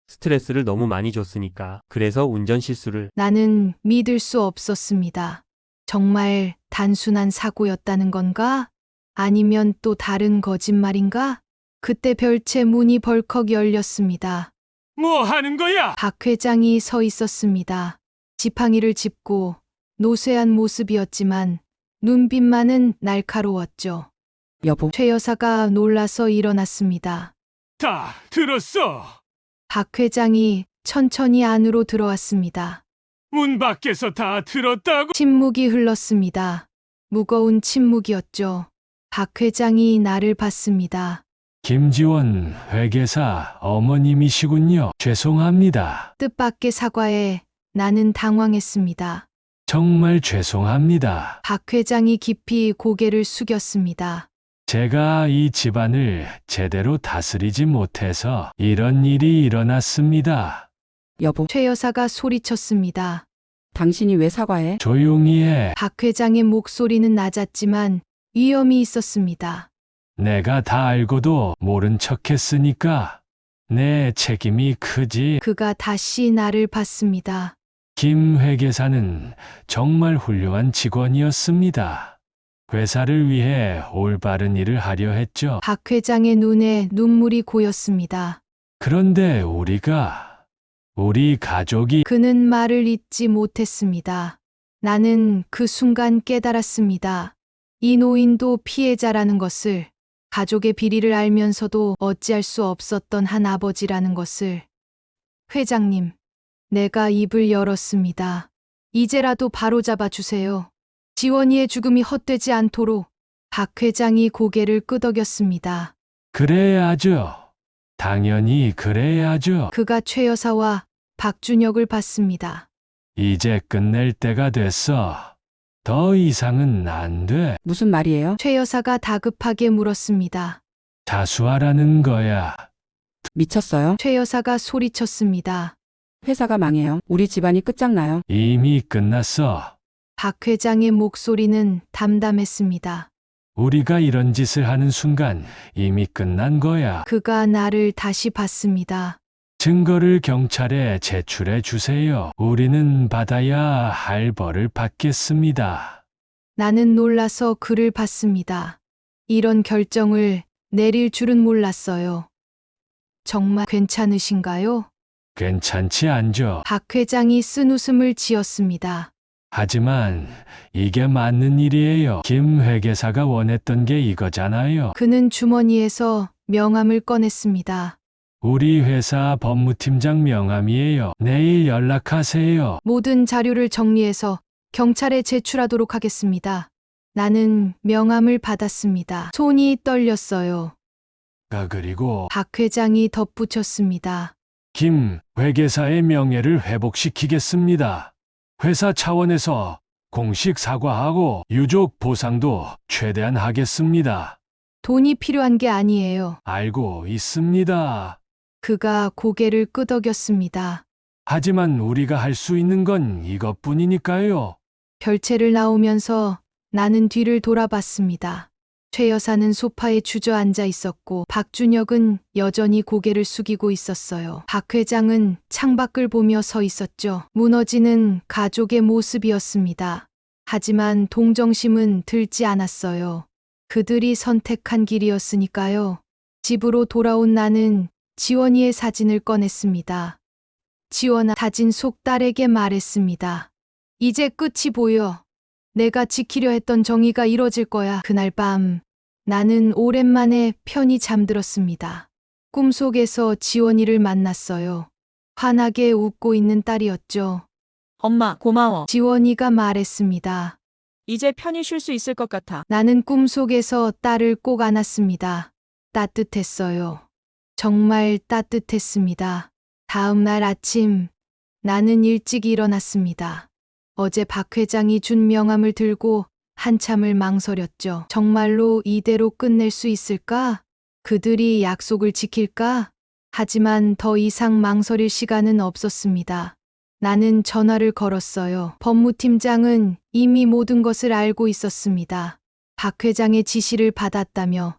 D: 스트레스를 너무 많이 줬으니까. 그래서 운전 실수를.
A: 나는 믿을 수 없었습니다. 정말 단순한 사고였다는 건가? 아니면 또 다른 거짓말인가? 그때 별채 문이 벌컥 열렸습니다.
E: 뭐 하는 거야?
A: 박 회장이 서 있었습니다. 지팡이를 짚고 노쇠한 모습이었지만 눈빛만은 날카로웠죠.
C: 여보,
A: 최 여사가 놀라서 일어났습니다.
E: 다 들었어.
A: 박 회장이 천천히 안으로 들어왔습니다.
E: 문 밖에서 다 들었다고.
A: 침묵이 흘렀습니다. 무거운 침묵이었죠. 박 회장이 나를 봤습니다.
E: 김지원 회계사 어머님이시군요. 죄송합니다.
A: 뜻밖의 사과에 나는 당황했습니다.
E: 정말 죄송합니다.
A: 박 회장이 깊이 고개를 숙였습니다.
E: 제가 이 집안을 제대로 다스리지 못해서 이런 일이 일어났습니다.
C: 여보,
A: 최 여사가 소리쳤습니다.
C: 당신이 왜 사과해?
E: 조용히 해.
A: 박 회장의 목소리는 낮았지만 위험이 있었습니다.
E: 내가 다 알고도 모른 척 했으니까 내 책임이 크지.
A: 그가 다시 나를 봤습니다.
E: 김 회계사는 정말 훌륭한 직원이었습니다. 회사를 위해 올바른 일을 하려 했죠.
A: 박 회장의 눈에 눈물이 고였습니다.
E: 그런데 우리 가족이
A: 그는 말을 잇지 못했습니다. 나는 그 순간 깨달았습니다. 이 노인도 피해자라는 것을, 가족의 비리를 알면서도 어찌할 수 없었던 한 아버지라는 것을. 회장님, 내가 입을 열었습니다. 이제라도 바로잡아 주세요. 지원이의 죽음이 헛되지 않도록. 박 회장이 고개를 끄덕였습니다.
E: 그래야죠. 당연히 그래야죠.
A: 그가 최 여사와 박준혁을 봤습니다.
E: 이제 끝낼 때가 됐어. 더 이상은 안 돼.
C: 무슨 말이에요?
A: 최 여사가 다급하게 물었습니다.
E: 자수하라는 거야.
C: 미쳤어요?
A: 최 여사가 소리쳤습니다.
C: 회사가 망해요. 우리 집안이 끝장나요.
E: 이미 끝났어.
A: 박 회장의 목소리는 담담했습니다.
E: 우리가 이런 짓을 하는 순간 이미 끝난 거야.
A: 그가 나를 다시 봤습니다.
E: 증거를 경찰에 제출해 주세요. 우리는 받아야 할 벌을 받겠습니다.
A: 나는 놀라서 그를 봤습니다. 이런 결정을 내릴 줄은 몰랐어요. 정말 괜찮으신가요?
E: 괜찮지 않죠?
A: 박 회장이 쓴웃음을 지었습니다.
E: 하지만 이게 맞는 일이에요. 김 회계사가 원했던 게 이거잖아요.
A: 그는 주머니에서 명함을 꺼냈습니다.
E: 우리 회사 법무팀장 명함이에요. 내일 연락하세요.
A: 모든 자료를 정리해서 경찰에 제출하도록 하겠습니다. 나는 명함을 받았습니다. 손이 떨렸어요.
E: 그리고
A: 박 회장이 덧붙였습니다.
E: 김 회계사의 명예를 회복시키겠습니다. 회사 차원에서 공식 사과하고 유족 보상도 최대한 하겠습니다.
A: 돈이 필요한 게 아니에요.
E: 알고 있습니다.
A: 그가 고개를 끄덕였습니다.
E: 하지만 우리가 할 수 있는 건 이것뿐이니까요.
A: 별채를 나오면서 나는 뒤를 돌아봤습니다. 최 여사는 소파에 주저앉아 있었고 박준혁은 여전히 고개를 숙이고 있었어요. 박 회장은 창밖을 보며 서 있었죠. 무너지는 가족의 모습이었습니다. 하지만 동정심은 들지 않았어요. 그들이 선택한 길이었으니까요. 집으로 돌아온 나는 지원이의 사진을 꺼냈습니다. 지원아, 사진 속 딸에게 말했습니다. 이제 끝이 보여. 내가 지키려 했던 정의가 이뤄질 거야. 그날 밤 나는 오랜만에 편히 잠들었습니다. 꿈속에서 지원이를 만났어요. 환하게 웃고 있는 딸이었죠.
B: 엄마, 고마워.
A: 지원이가 말했습니다.
B: 이제 편히 쉴 수 있을 것 같아.
A: 나는 꿈속에서 딸을 꼭 안았습니다. 따뜻했어요. 정말 따뜻했습니다. 다음 날 아침 나는 일찍 일어났습니다. 어제 박 회장이 준 명함을 들고 한참을 망설였죠. 정말로 이대로 끝낼 수 있을까? 그들이 약속을 지킬까? 하지만 더 이상 망설일 시간은 없었습니다. 나는 전화를 걸었어요. 법무팀장은 이미 모든 것을 알고 있었습니다. 박 회장의 지시를 받았다며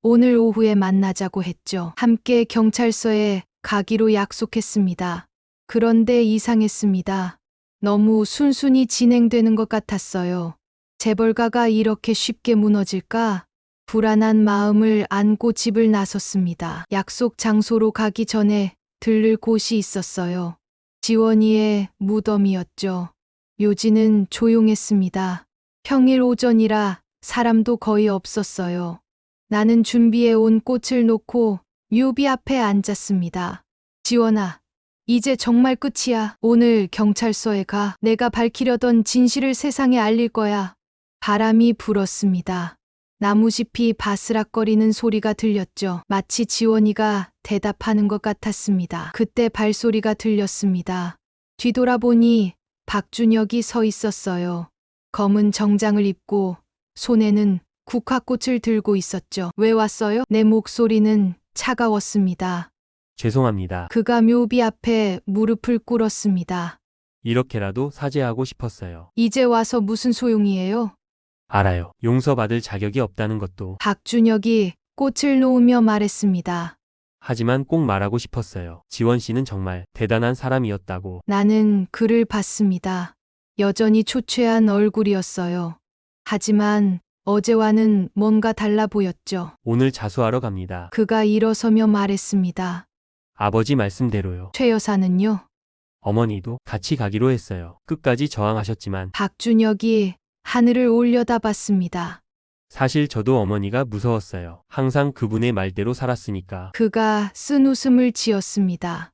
A: 오늘 오후에 만나자고 했죠. 함께 경찰서에 가기로 약속했습니다. 그런데 이상했습니다. 너무 순순히 진행되는 것 같았어요. 재벌가가 이렇게 쉽게 무너질까? 불안한 마음을 안고 집을 나섰습니다. 약속 장소로 가기 전에 들를 곳이 있었어요. 지원이의 무덤이었죠. 묘지는 조용했습니다. 평일 오전이라 사람도 거의 없었어요. 나는 준비해 온 꽃을 놓고 묘비 앞에 앉았습니다. 지원아, 이제 정말 끝이야. 오늘 경찰서에 가. 내가 밝히려던 진실을 세상에 알릴 거야. 바람이 불었습니다. 나무잎이 바스락거리는 소리가 들렸죠. 마치 지원이가 대답하는 것 같았습니다. 그때 발소리가 들렸습니다. 뒤돌아보니 박준혁이 서 있었어요. 검은 정장을 입고 손에는 국화꽃을 들고 있었죠. 왜 왔어요? 내 목소리는 차가웠습니다.
D: 죄송합니다.
A: 그가 묘비 앞에 무릎을 꿇었습니다.
D: 이렇게라도 사죄하고 싶었어요.
A: 이제 와서 무슨 소용이에요?
D: 알아요. 용서받을 자격이 없다는 것도.
A: 박준혁이 꽃을 놓으며 말했습니다.
D: 하지만 꼭 말하고 싶었어요. 지원 씨는 정말 대단한 사람이었다고.
A: 나는 그를 봤습니다. 여전히 초췌한 얼굴이었어요. 하지만 어제와는 뭔가 달라 보였죠.
D: 오늘 자수하러 갑니다.
A: 그가 일어서며 말했습니다.
D: 아버지 말씀대로요.
A: 최 여사는요?
D: 어머니도 같이 가기로 했어요. 끝까지 저항하셨지만
A: 박준혁이 하늘을 올려다봤습니다.
D: 사실 저도 어머니가 무서웠어요. 항상 그분의 말대로 살았으니까.
A: 그가 쓴 웃음을 지었습니다.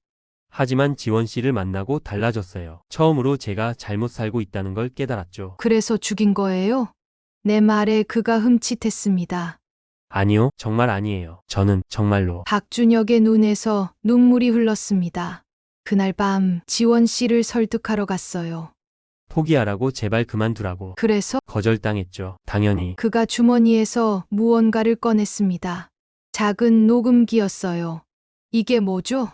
D: 하지만 지원 씨를 만나고 달라졌어요. 처음으로 제가 잘못 살고 있다는 걸 깨달았죠.
A: 그래서 죽인 거예요? 내 말에 그가 흠칫했습니다.
D: 아니요, 정말 아니에요. 저는 정말로.
A: 박준혁의 눈에서 눈물이 흘렀습니다. 그날 밤 지원 씨를 설득하러 갔어요.
D: 포기하라고 제발 그만두라고.
A: 그래서
D: 거절당했죠. 당연히.
A: 그가 주머니에서 무언가를 꺼냈습니다. 작은 녹음기였어요. 이게 뭐죠?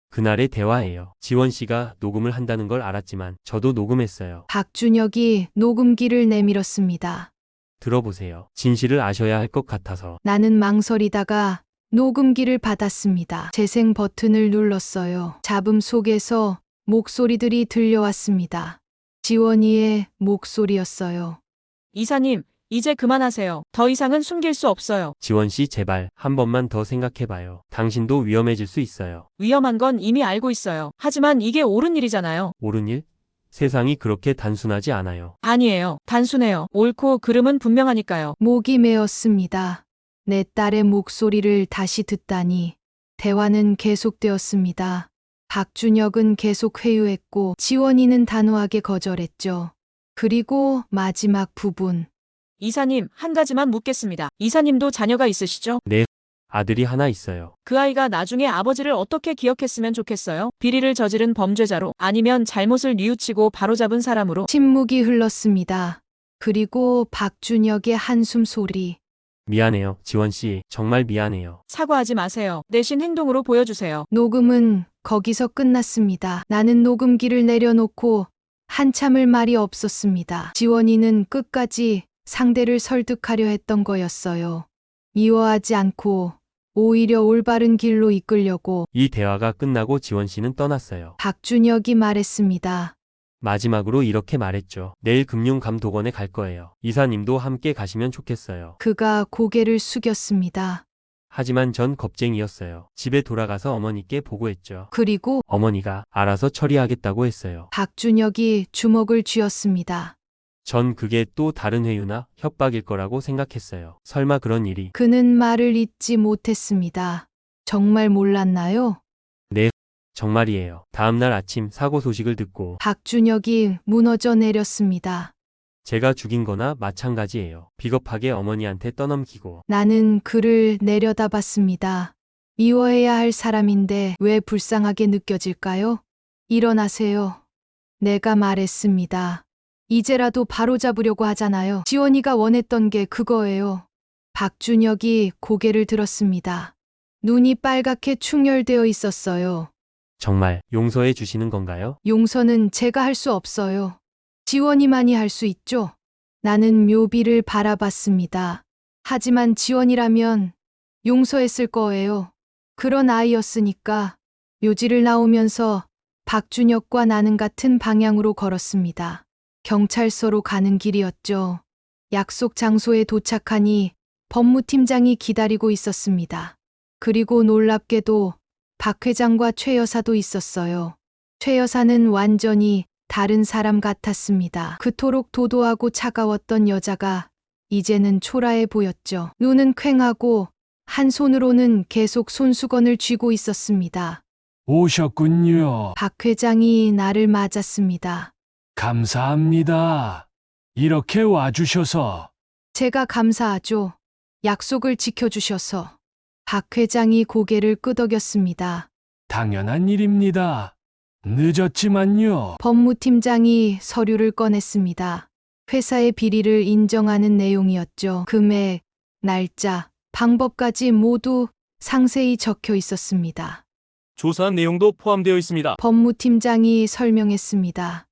D: 그날의 대화예요. 지원 씨가 녹음을 한다는 걸 알았지만 저도 녹음했어요.
A: 박준혁이 녹음기를 내밀었습니다.
D: 들어보세요. 진실을 아셔야 할 것 같아서.
A: 나는 망설이다가 녹음기를 받았습니다. 재생 버튼을 눌렀어요. 잡음 속에서 목소리들이 들려왔습니다. 지원이의 목소리였어요.
B: 이사님, 이제 그만하세요. 더 이상은 숨길 수 없어요.
D: 지원 씨 제발 한 번만 더 생각해봐요. 당신도 위험해질 수 있어요.
B: 위험한 건 이미 알고 있어요. 하지만 이게 옳은 일이잖아요.
D: 옳은 일? 세상이 그렇게 단순하지 않아요.
B: 아니에요. 단순해요. 옳고 그름은 분명하니까요.
A: 목이 메었습니다. 내 딸의 목소리를 다시 듣다니. 대화는 계속되었습니다. 박준혁은 계속 회유했고 지원이는 단호하게 거절했죠. 그리고 마지막 부분.
B: 이사님, 한 가지만 묻겠습니다. 이사님도 자녀가 있으시죠?
D: 아들이 하나 있어요.
B: 그 아이가 나중에 아버지를 어떻게 기억했으면 좋겠어요? 비리를 저지른 범죄자로, 아니면 잘못을 뉘우치고 바로잡은 사람으로.
A: 침묵이 흘렀습니다. 그리고 박준혁의 한숨 소리.
D: 미안해요. 지원 씨, 정말 미안해요.
B: 사과하지 마세요. 대신 행동으로 보여주세요.
A: 녹음은 거기서 끝났습니다. 나는 녹음기를 내려놓고 한참을 말이 없었습니다. 지원이는 끝까지 상대를 설득하려 했던 거였어요. 미워하지 않고 오히려 올바른 길로 이끌려고.
D: 이 대화가 끝나고 지원 씨는 떠났어요.
A: 박준혁이 말했습니다.
D: 마지막으로 이렇게 말했죠. 내일 금융감독원에 갈 거예요. 이사님도 함께 가시면 좋겠어요.
A: 그가 고개를 숙였습니다.
D: 하지만 전 겁쟁이였어요. 집에 돌아가서 어머니께 보고했죠.
A: 그리고
D: 어머니가 알아서 처리하겠다고 했어요.
A: 박준혁이 주먹을 쥐었습니다.
D: 전 그게 또 다른 회유나 협박일 거라고 생각했어요. 설마 그런 일이.
A: 그는 말을 잇지 못했습니다. 정말 몰랐나요?
D: 정말이에요. 다음날 아침 사고 소식을 듣고
A: 박준혁이 무너져 내렸습니다.
D: 제가 죽인 거나 마찬가지예요. 비겁하게 어머니한테 떠넘기고.
A: 나는 그를 내려다봤습니다. 미워해야 할 사람인데 왜 불쌍하게 느껴질까요? 일어나세요. 내가 말했습니다. 이제라도 바로잡으려고 하잖아요. 지원이가 원했던 게 그거예요. 박준혁이 고개를 들었습니다. 눈이 빨갛게 충혈되어 있었어요.
D: 정말 용서해 주시는 건가요?
A: 용서는 제가 할 수 없어요. 지원이만이 할 수 있죠. 나는 묘비를 바라봤습니다. 하지만 지원이라면 용서했을 거예요. 그런 아이였으니까. 묘지를 나오면서 박준혁과 나는 같은 방향으로 걸었습니다. 경찰서로 가는 길이었죠. 약속 장소에 도착하니 법무팀장이 기다리고 있었습니다. 그리고 놀랍게도 박 회장과 최 여사도 있었어요. 최 여사는 완전히 다른 사람 같았습니다. 그토록 도도하고 차가웠던 여자가 이제는 초라해 보였죠. 눈은 퀭하고 한 손으로는 계속 손수건을 쥐고 있었습니다.
E: 오셨군요.
A: 박 회장이 나를 맞았습니다.
E: 감사합니다. 이렇게 와주셔서.
A: 제가 감사하죠. 약속을 지켜주셔서. 박 회장이 고개를 끄덕였습니다.
E: 당연한 일입니다. 늦었지만요.
A: 법무팀장이 서류를 꺼냈습니다. 회사의 비리를 인정하는 내용이었죠. 금액, 날짜, 방법까지 모두 상세히 적혀 있었습니다.
F: 조사한 내용도 포함되어 있습니다.
A: 법무팀장이 설명했습니다.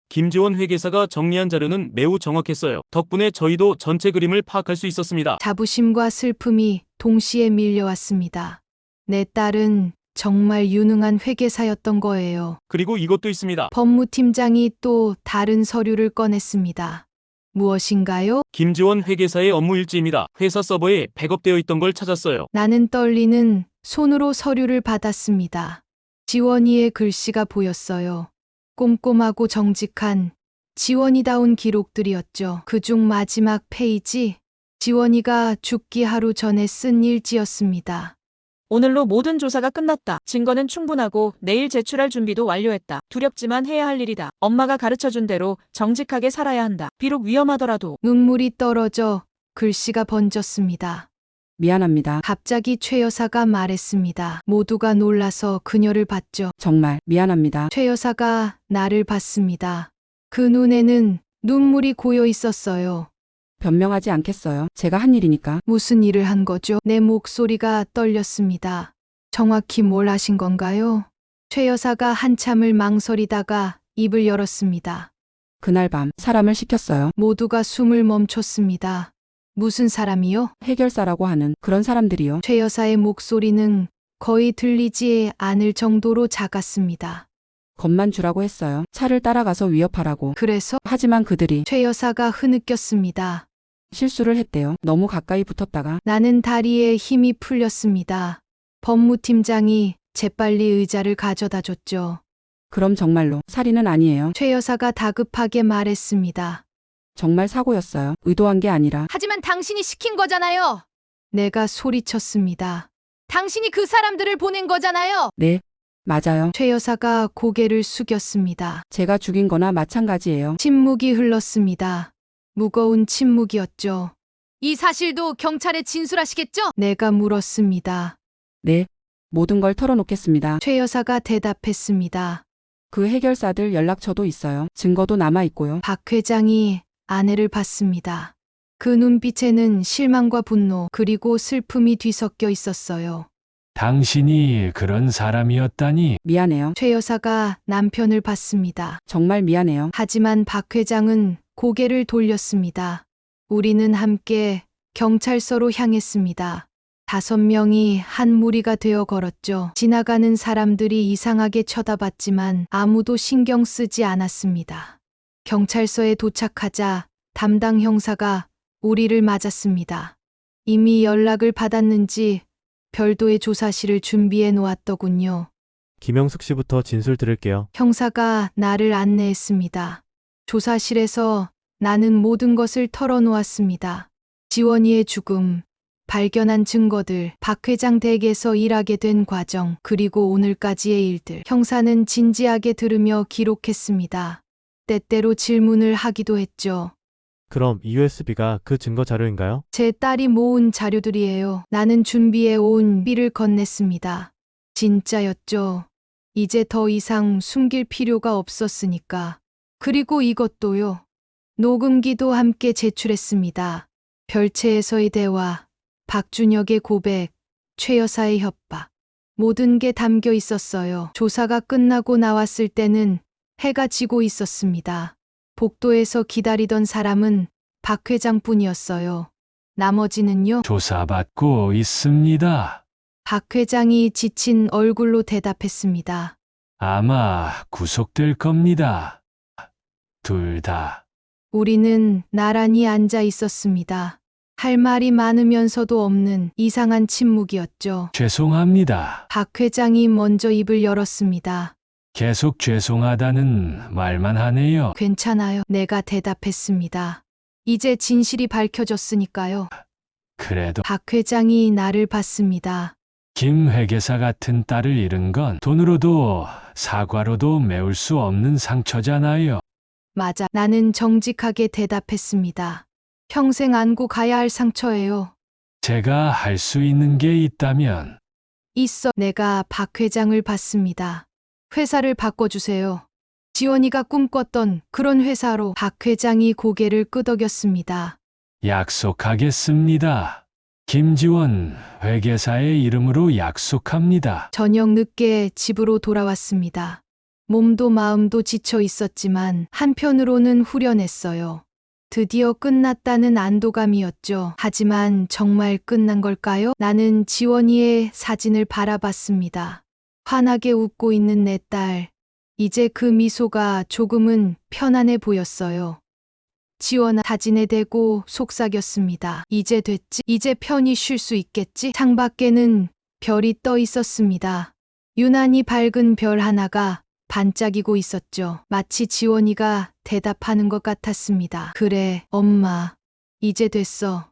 F: 김지원 회계사가 정리한 자료는 매우 정확했어요. 덕분에 저희도 전체 그림을 파악할 수 있었습니다.
A: 자부심과 슬픔이 동시에 밀려왔습니다. 내 딸은 정말 유능한 회계사였던 거예요.
F: 그리고 이것도 있습니다.
A: 법무팀장이 또 다른 서류를 꺼냈습니다. 무엇인가요?
F: 김지원 회계사의 업무 일지입니다. 회사 서버에 백업되어 있던 걸 찾았어요.
A: 나는 떨리는 손으로 서류를 받았습니다. 지원이의 글씨가 보였어요. 꼼꼼하고 정직한 지원이다운 기록들이었죠. 그중 마지막 페이지, 지원이가 죽기 하루 전에 쓴 일지였습니다.
B: 오늘로 모든 조사가 끝났다. 증거는 충분하고 내일 제출할 준비도 완료했다. 두렵지만 해야 할 일이다. 엄마가 가르쳐준 대로 정직하게 살아야 한다. 비록 위험하더라도.
A: 눈물이 떨어져 글씨가 번졌습니다.
C: 미안합니다.
A: 갑자기 최 여사가 말했습니다. 모두가 놀라서 그녀를 봤죠.
C: 정말 미안합니다.
A: 최 여사가 나를 봤습니다. 그 눈에는 눈물이 고여 있었어요.
C: 변명하지 않겠어요. 제가 한 일이니까.
A: 무슨 일을 한 거죠? 내 목소리가 떨렸습니다. 정확히 뭘 하신 건가요? 최 여사가 한참을 망설이다가 입을 열었습니다.
C: 그날 밤 사람을 시켰어요.
A: 모두가 숨을 멈췄습니다. 무슨 사람이요?
C: 해결사라고 하는 그런 사람들이요.
A: 최 여사의 목소리는 거의 들리지 않을 정도로 작았습니다.
C: 겁만 주라고 했어요. 차를 따라가서 위협하라고.
A: 그래서
C: 하지만 그들이
A: 최 여사가 흐느꼈습니다.
C: 실수를 했대요. 너무 가까이 붙었다가.
A: 나는 다리에 힘이 풀렸습니다. 법무팀장이 재빨리 의자를 가져다 줬죠.
C: 그럼 정말로 살인은 아니에요.
A: 최 여사가 다급하게 말했습니다.
C: 정말 사고였어요. 의도한 게 아니라.
A: 하지만 당신이 시킨 거잖아요. 내가 소리쳤습니다. 당신이 그 사람들을 보낸 거잖아요.
C: 네, 맞아요.
A: 최 여사가 고개를 숙였습니다.
C: 제가 죽인 거나 마찬가지예요.
A: 침묵이 흘렀습니다. 무거운 침묵이었죠. 이 사실도 경찰에 진술하시겠죠? 내가 물었습니다.
C: 네, 모든 걸 털어놓겠습니다.
A: 최 여사가 대답했습니다.
C: 그 해결사들 연락처도 있어요. 증거도 남아있고요.
A: 박 회장이 아내를 봤습니다. 그 눈빛에는 실망과 분노 그리고 슬픔이 뒤섞여 있었어요.
E: 당신이 그런 사람이었다니.
C: 미안해요.
A: 최 여사가 남편을 봤습니다.
C: 정말 미안해요.
A: 하지만 박 회장은 고개를 돌렸습니다. 우리는 함께 경찰서로 향했습니다. 5명이 한 무리가 되어 걸었죠. 지나가는 사람들이 이상하게 쳐다봤지만 아무도 신경 쓰지 않았습니다. 경찰서에 도착하자 담당 형사가 우리를 맞았습니다. 이미 연락을 받았는지 별도의 조사실을 준비해 놓았더군요.
G: 김영숙 씨부터 진술 들을게요.
A: 형사가 나를 안내했습니다. 조사실에서 나는 모든 것을 털어놓았습니다. 지원이의 죽음, 발견한 증거들, 박 회장 댁에서 일하게 된 과정, 그리고 오늘까지의 일들. 형사는 진지하게 들으며 기록했습니다. 때때로 질문을 하기도 했죠.
G: 그럼 이 USB가 그 증거 자료인가요?
A: 제 딸이 모은 자료들이에요. 나는 준비해 온 비를 건넸습니다. 진짜였죠. 이제 더 이상 숨길 필요가 없었으니까. 그리고 이것도요. 녹음기도 함께 제출했습니다. 별채에서의 대화, 박준혁의 고백, 최 여사의 협박. 모든 게 담겨 있었어요. 조사가 끝나고 나왔을 때는 해가 지고 있었습니다. 복도에서 기다리던 사람은 박 회장뿐이었어요. 나머지는요?
E: 조사받고 있습니다.
A: 박 회장이 지친 얼굴로 대답했습니다.
E: 아마 구속될 겁니다. 둘 다.
A: 우리는 나란히 앉아 있었습니다. 할 말이 많으면서도 없는 이상한 침묵이었죠.
E: 죄송합니다.
A: 박 회장이 먼저 입을 열었습니다.
E: 계속 죄송하다는 말만 하네요.
A: 괜찮아요. 내가 대답했습니다. 이제 진실이 밝혀졌으니까요.
E: 그래도
A: 박 회장이 나를 봤습니다.
E: 김 회계사 같은 딸을 잃은 건 돈으로도 사과로도 메울 수 없는 상처잖아요.
A: 맞아. 나는 정직하게 대답했습니다. 평생 안고 가야 할 상처예요.
E: 제가 할 수 있는 게 있다면
A: 있어. 내가 박 회장을 봤습니다. 회사를 바꿔주세요. 지원이가 꿈꿨던 그런 회사로. 박 회장이 고개를 끄덕였습니다.
E: 약속하겠습니다. 김지원 회계사의 이름으로 약속합니다.
A: 저녁 늦게 집으로 돌아왔습니다. 몸도 마음도 지쳐 있었지만 한편으로는 후련했어요. 드디어 끝났다는 안도감이었죠. 하지만 정말 끝난 걸까요? 나는 지원이의 사진을 바라봤습니다. 환하게 웃고 있는 내 딸. 이제 그 미소가 조금은 편안해 보였어요. 지원아, 사진에 대고 속삭였습니다. 이제 됐지? 이제 편히 쉴 수 있겠지? 창밖에는 별이 떠 있었습니다. 유난히 밝은 별 하나가 반짝이고 있었죠. 마치 지원이가 대답하는 것 같았습니다. 그래, 엄마. 이제 됐어.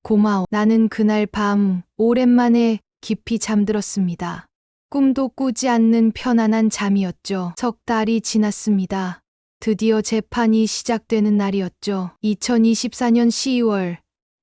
A: 고마워. 나는 그날 밤 오랜만에 깊이 잠들었습니다. 꿈도 꾸지 않는 편안한 잠이었죠. 석 달이 지났습니다. 드디어 재판이 시작되는 날이었죠. 2024년 12월,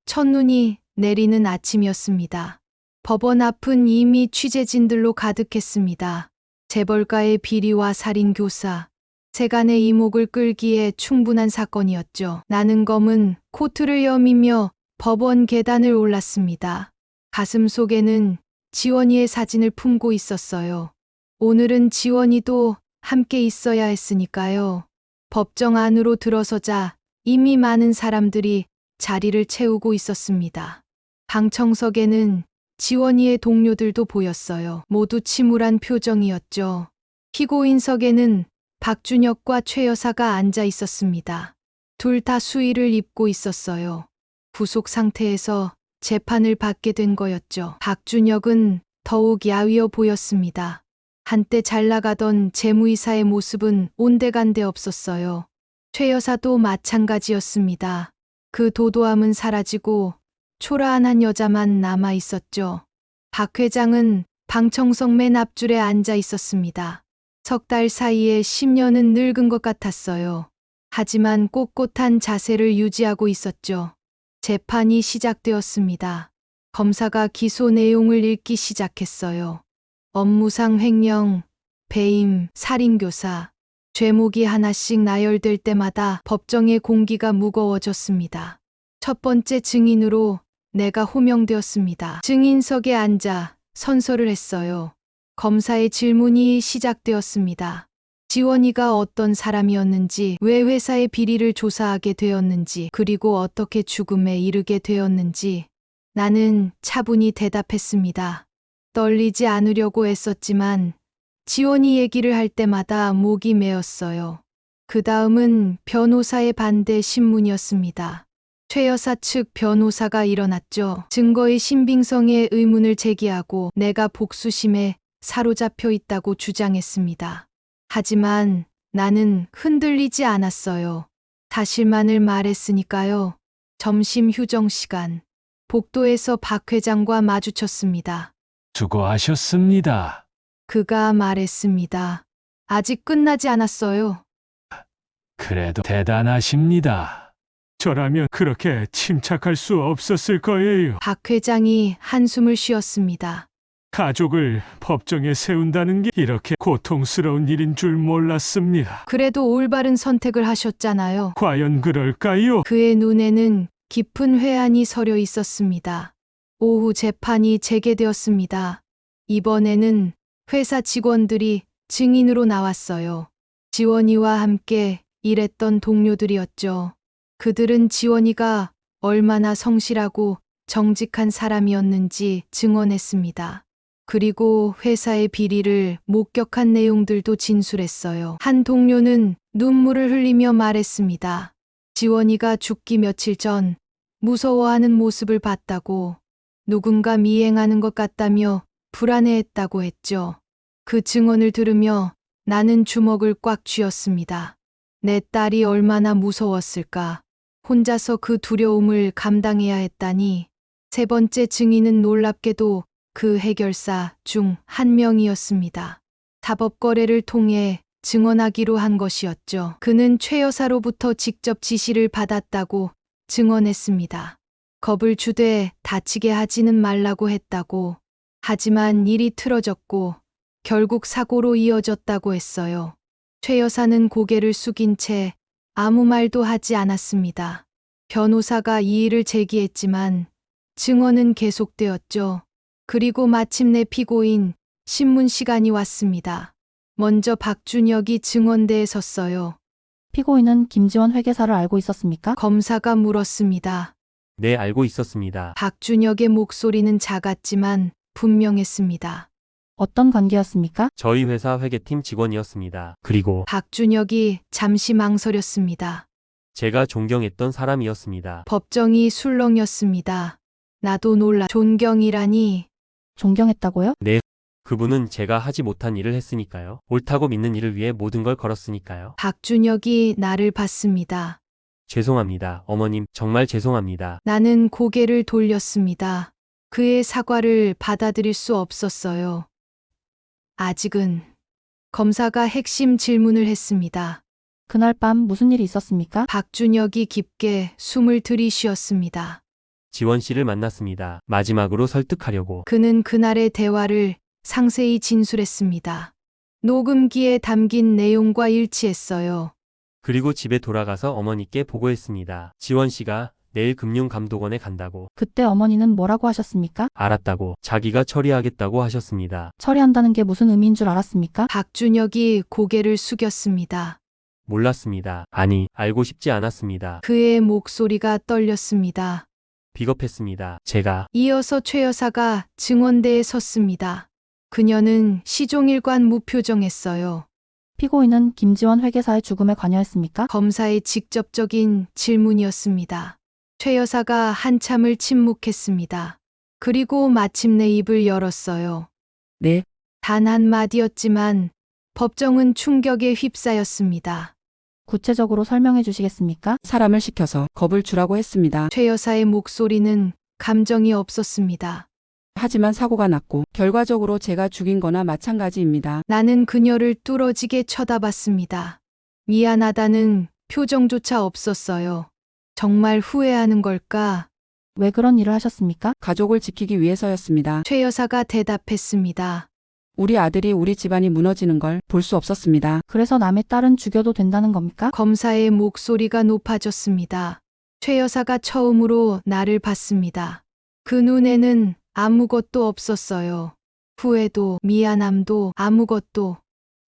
A: 첫눈이 내리는 아침이었습니다. 법원 앞은 이미 취재진들로 가득했습니다. 재벌가의 비리와 살인 교사, 세간의 이목을 끌기에 충분한 사건이었죠. 나는 검은 코트를 여미며 법원 계단을 올랐습니다. 가슴 속에는 지원이의 사진을 품고 있었어요. 오늘은 지원이도 함께 있어야 했으니까요. 법정 안으로 들어서자 이미 많은 사람들이 자리를 채우고 있었습니다. 방청석에는 지원이의 동료들도 보였어요. 모두 침울한 표정이었죠. 피고인석에는 박준혁과 최 여사가 앉아 있었습니다. 둘 다 수의를 입고 있었어요. 구속 상태에서 재판을 받게 된 거였죠. 박준혁은 더욱 야위어 보였습니다. 한때 잘 나가던 재무이사의 모습은 온데간데 없었어요. 최 여사도 마찬가지였습니다. 그 도도함은 사라지고 초라한 여자만 남아 있었죠. 박 회장은 방청석 맨 앞줄에 앉아 있었습니다. 석 달 사이에 10년은 늙은 것 같았어요. 하지만 꼿꼿한 자세를 유지하고 있었죠. 재판이 시작되었습니다. 검사가 기소 내용을 읽기 시작했어요. 업무상 횡령, 배임, 살인교사. 죄목이 하나씩 나열될 때마다 법정의 공기가 무거워졌습니다. 첫 번째 증인으로 내가 호명되었습니다. 증인석에 앉아 선서를 했어요. 검사의 질문이 시작되었습니다. 지원이가 어떤 사람이었는지, 왜 회사의 비리를 조사하게 되었는지, 그리고 어떻게 죽음에 이르게 되었는지. 나는 차분히 대답했습니다. 떨리지 않으려고 애썼지만 지원이 얘기를 할 때마다 목이 메었어요. 그 다음은 변호사의 반대 신문이었습니다. 최 여사 측 변호사가 일어났죠. 증거의 신빙성에 의문을 제기하고 내가 복수심에 사로잡혀 있다고 주장했습니다. 하지만 나는 흔들리지 않았어요. 사실만을 말했으니까요. 점심 휴정 시간. 복도에서 박 회장과 마주쳤습니다.
E: 수고하셨습니다.
A: 그가 말했습니다. 아직 끝나지 않았어요.
E: 그래도 대단하십니다. 저라면 그렇게 침착할 수 없었을 거예요.
A: 박 회장이 한숨을 쉬었습니다.
E: 가족을 법정에 세운다는 게 이렇게 고통스러운 일인 줄 몰랐습니다.
A: 그래도 올바른 선택을 하셨잖아요.
E: 과연 그럴까요?
A: 그의 눈에는 깊은 회한이 서려 있었습니다. 오후 재판이 재개되었습니다. 이번에는 회사 직원들이 증인으로 나왔어요. 지원이와 함께 일했던 동료들이었죠. 그들은 지원이가 얼마나 성실하고 정직한 사람이었는지 증언했습니다. 그리고 회사의 비리를 목격한 내용들도 진술했어요. 한 동료는 눈물을 흘리며 말했습니다. 지원이가 죽기 며칠 전 무서워하는 모습을 봤다고, 누군가 미행하는 것 같다며 불안해했다고 했죠. 그 증언을 들으며 나는 주먹을 꽉 쥐었습니다. 내 딸이 얼마나 무서웠을까. 혼자서 그 두려움을 감당해야 했다니. 세 번째 증인은 놀랍게도 그 해결사 중 한 명이었습니다. 사법거래를 통해 증언하기로 한 것이었죠. 그는 최 여사로부터 직접 지시를 받았다고 증언했습니다. 겁을 주되 다치게 하지는 말라고 했다고. 하지만 일이 틀어졌고 결국 사고로 이어졌다고 했어요. 최 여사는 고개를 숙인 채 아무 말도 하지 않았습니다. 변호사가 이의를 제기했지만 증언은 계속되었죠. 그리고 마침내 피고인 신문 시간이 왔습니다. 먼저 박준혁이 증언대에 섰어요.
H: 피고인은 김지원 회계사를 알고 있었습니까?
A: 검사가 물었습니다.
D: 네, 알고 있었습니다.
A: 박준혁의 목소리는 작았지만 분명했습니다.
H: 어떤 관계였습니까?
D: 저희 회사 회계팀 직원이었습니다. 그리고
A: 박준혁이 잠시 망설였습니다.
D: 제가 존경했던 사람이었습니다.
A: 법정이 술렁였습니다. 나도 놀라. 존경이라니.
H: 존경했다고요?
D: 그분은 제가 하지 못한 일을 했으니까요. 옳다고 믿는 일을 위해 모든 걸 걸었으니까요.
A: 박준혁이 나를 봤습니다.
D: 죄송합니다. 어머님, 정말 죄송합니다.
A: 나는 고개를 돌렸습니다. 그의 사과를 받아들일 수 없었어요. 아직은. 검사가 핵심 질문을 했습니다.
H: 그날 밤 무슨 일이 있었습니까?
A: 박준혁이 깊게 숨을 들이쉬었습니다.
D: 지원 씨를 만났습니다. 마지막으로 설득하려고.
A: 그는 그날의 대화를 상세히 진술했습니다. 녹음기에 담긴 내용과 일치했어요.
D: 그리고 집에 돌아가서 어머니께 보고했습니다. 지원 씨가 내일 금융감독원에 간다고.
H: 그때 어머니는 뭐라고 하셨습니까?
D: 알았다고. 자기가 처리하겠다고 하셨습니다.
H: 처리한다는 게 무슨 의미인 줄 알았습니까?
A: 박준혁이 고개를 숙였습니다.
D: 몰랐습니다. 아니, 알고 싶지 않았습니다.
A: 그의 목소리가 떨렸습니다.
D: 비겁했습니다. 제가.
A: 이어서 최 여사가 증언대에 섰습니다. 그녀는 시종일관 무표정했어요.
H: 피고인은 김지원 회계사의 죽음에 관여했습니까?
A: 검사의 직접적인 질문이었습니다. 최 여사가 한참을 침묵했습니다. 그리고 마침내 입을 열었어요.
C: 네,
A: 단 한마디였지만 법정은 충격에 휩싸였습니다.
H: 구체적으로 설명해 주시겠습니까?
C: 사람을 시켜서 겁을 주라고 했습니다.
A: 최 여사의 목소리는 감정이 없었습니다.
C: 하지만 사고가 났고 결과적으로 제가 죽인 거나 마찬가지입니다.
A: 나는 그녀를 뚫어지게 쳐다봤습니다. 미안하다는 표정조차 없었어요. 정말 후회하는 걸까?
H: 왜 그런 일을 하셨습니까?
C: 가족을 지키기 위해서였습니다.
A: 최 여사가 대답했습니다.
C: 우리 아들이 우리 집안이 무너지는 걸 볼 수 없었습니다.
H: 그래서 남의 딸은 죽여도 된다는 겁니까?
A: 검사의 목소리가 높아졌습니다. 최 여사가 처음으로 나를 봤습니다. 그 눈에는 아무것도 없었어요. 후회도 미안함도 아무것도.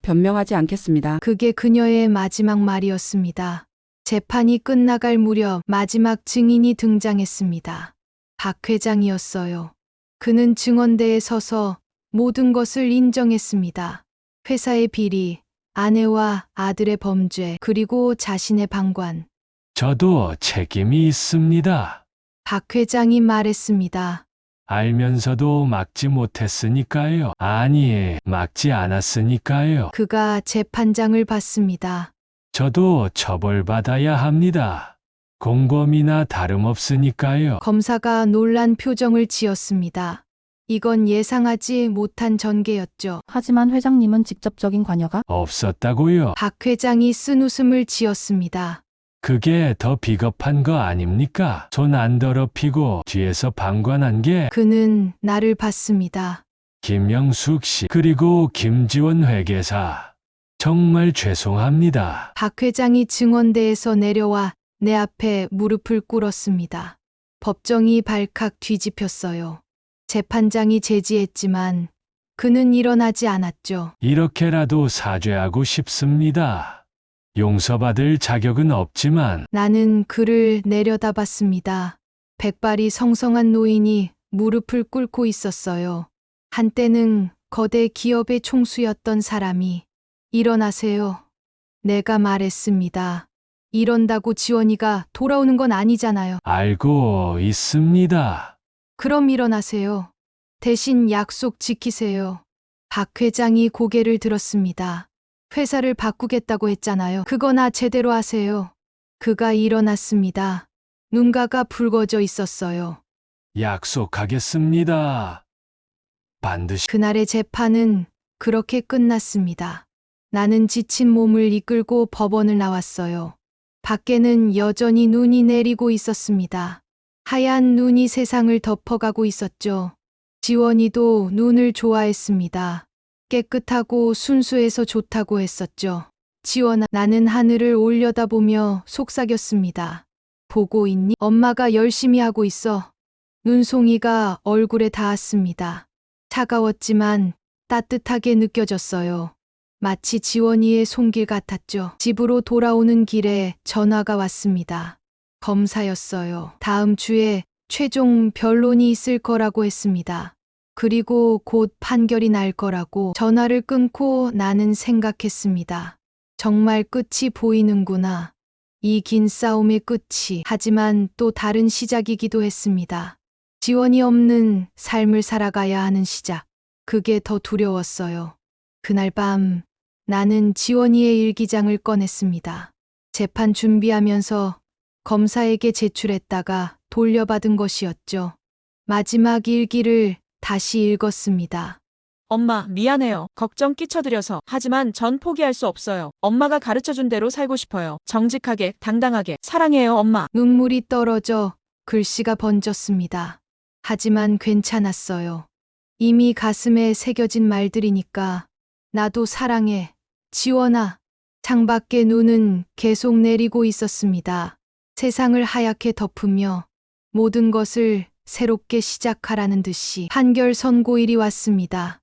C: 변명하지 않겠습니다.
A: 그게 그녀의 마지막 말이었습니다. 재판이 끝나갈 무렵 마지막 증인이 등장했습니다. 박 회장이었어요. 그는 증언대에 서서 모든 것을 인정했습니다. 회사의 비리, 아내와 아들의 범죄, 그리고 자신의 방관.
E: 저도 책임이 있습니다.
A: 박 회장이 말했습니다.
E: 알면서도 막지 못했으니까요. 아니, 막지 않았으니까요.
A: 그가 재판장을 봤습니다.
E: 저도 처벌받아야 합니다. 공범이나 다름없으니까요.
A: 검사가 놀란 표정을 지었습니다. 이건 예상하지 못한 전개였죠.
H: 하지만 회장님은 직접적인 관여가
E: 없었다고요.
A: 박 회장이 쓴 웃음을 지었습니다.
E: 그게 더 비겁한 거 아닙니까? 손 안 더럽히고 뒤에서 방관한 게
A: 그는 나를 봤습니다.
E: 김영숙 씨, 그리고 김지원 회계사. 정말 죄송합니다.
A: 박 회장이 증언대에서 내려와 내 앞에 무릎을 꿇었습니다. 법정이 발칵 뒤집혔어요. 재판장이 제지했지만 그는 일어나지 않았죠.
E: 이렇게라도 사죄하고 싶습니다. 용서받을 자격은 없지만
A: 나는 그를 내려다봤습니다. 백발이 성성한 노인이 무릎을 꿇고 있었어요. 한때는 거대 기업의 총수였던 사람이 일어나세요. 내가 말했습니다. 이런다고 지원이가 돌아오는 건 아니잖아요.
E: 알고 있습니다.
A: 그럼 일어나세요. 대신 약속 지키세요. 박 회장이 고개를 들었습니다. 회사를 바꾸겠다고 했잖아요. 그거나 제대로 하세요. 그가 일어났습니다. 눈가가 붉어져 있었어요.
E: 약속하겠습니다. 반드시.
A: 그날의 재판은 그렇게 끝났습니다. 나는 지친 몸을 이끌고 법원을 나왔어요. 밖에는 여전히 눈이 내리고 있었습니다. 하얀 눈이 세상을 덮어가고 있었죠. 지원이도 눈을 좋아했습니다. 깨끗하고 순수해서 좋다고 했었죠. 지원아, 나는 하늘을 올려다보며 속삭였습니다. 보고 있니? 엄마가 열심히 하고 있어. 눈송이가 얼굴에 닿았습니다. 차가웠지만 따뜻하게 느껴졌어요. 마치 지원이의 손길 같았죠. 집으로 돌아오는 길에 전화가 왔습니다. 검사였어요. 다음 주에 최종 변론이 있을 거라고 했습니다. 그리고 곧 판결이 날 거라고. 전화를 끊고 나는 생각했습니다. 정말 끝이 보이는구나. 이 긴 싸움의 끝이. 하지만 또 다른 시작이기도 했습니다. 지원이 없는 삶을 살아가야 하는 시작. 그게 더 두려웠어요. 그날 밤 나는 지원이의 일기장을 꺼냈습니다. 재판 준비하면서 검사에게 제출했다가 돌려받은 것이었죠. 마지막 일기를 다시 읽었습니다.
B: 엄마, 미안해요. 걱정 끼쳐드려서. 하지만 전 포기할 수 없어요. 엄마가 가르쳐준 대로 살고 싶어요. 정직하게, 당당하게. 사랑해요, 엄마.
A: 눈물이 떨어져 글씨가 번졌습니다. 하지만 괜찮았어요. 이미 가슴에 새겨진 말들이니까. 나도 사랑해. 지원아. 창밖에 눈은 계속 내리고 있었습니다. 세상을 하얗게 덮으며 모든 것을 새롭게 시작하라는 듯이. 판결 선고일이 왔습니다.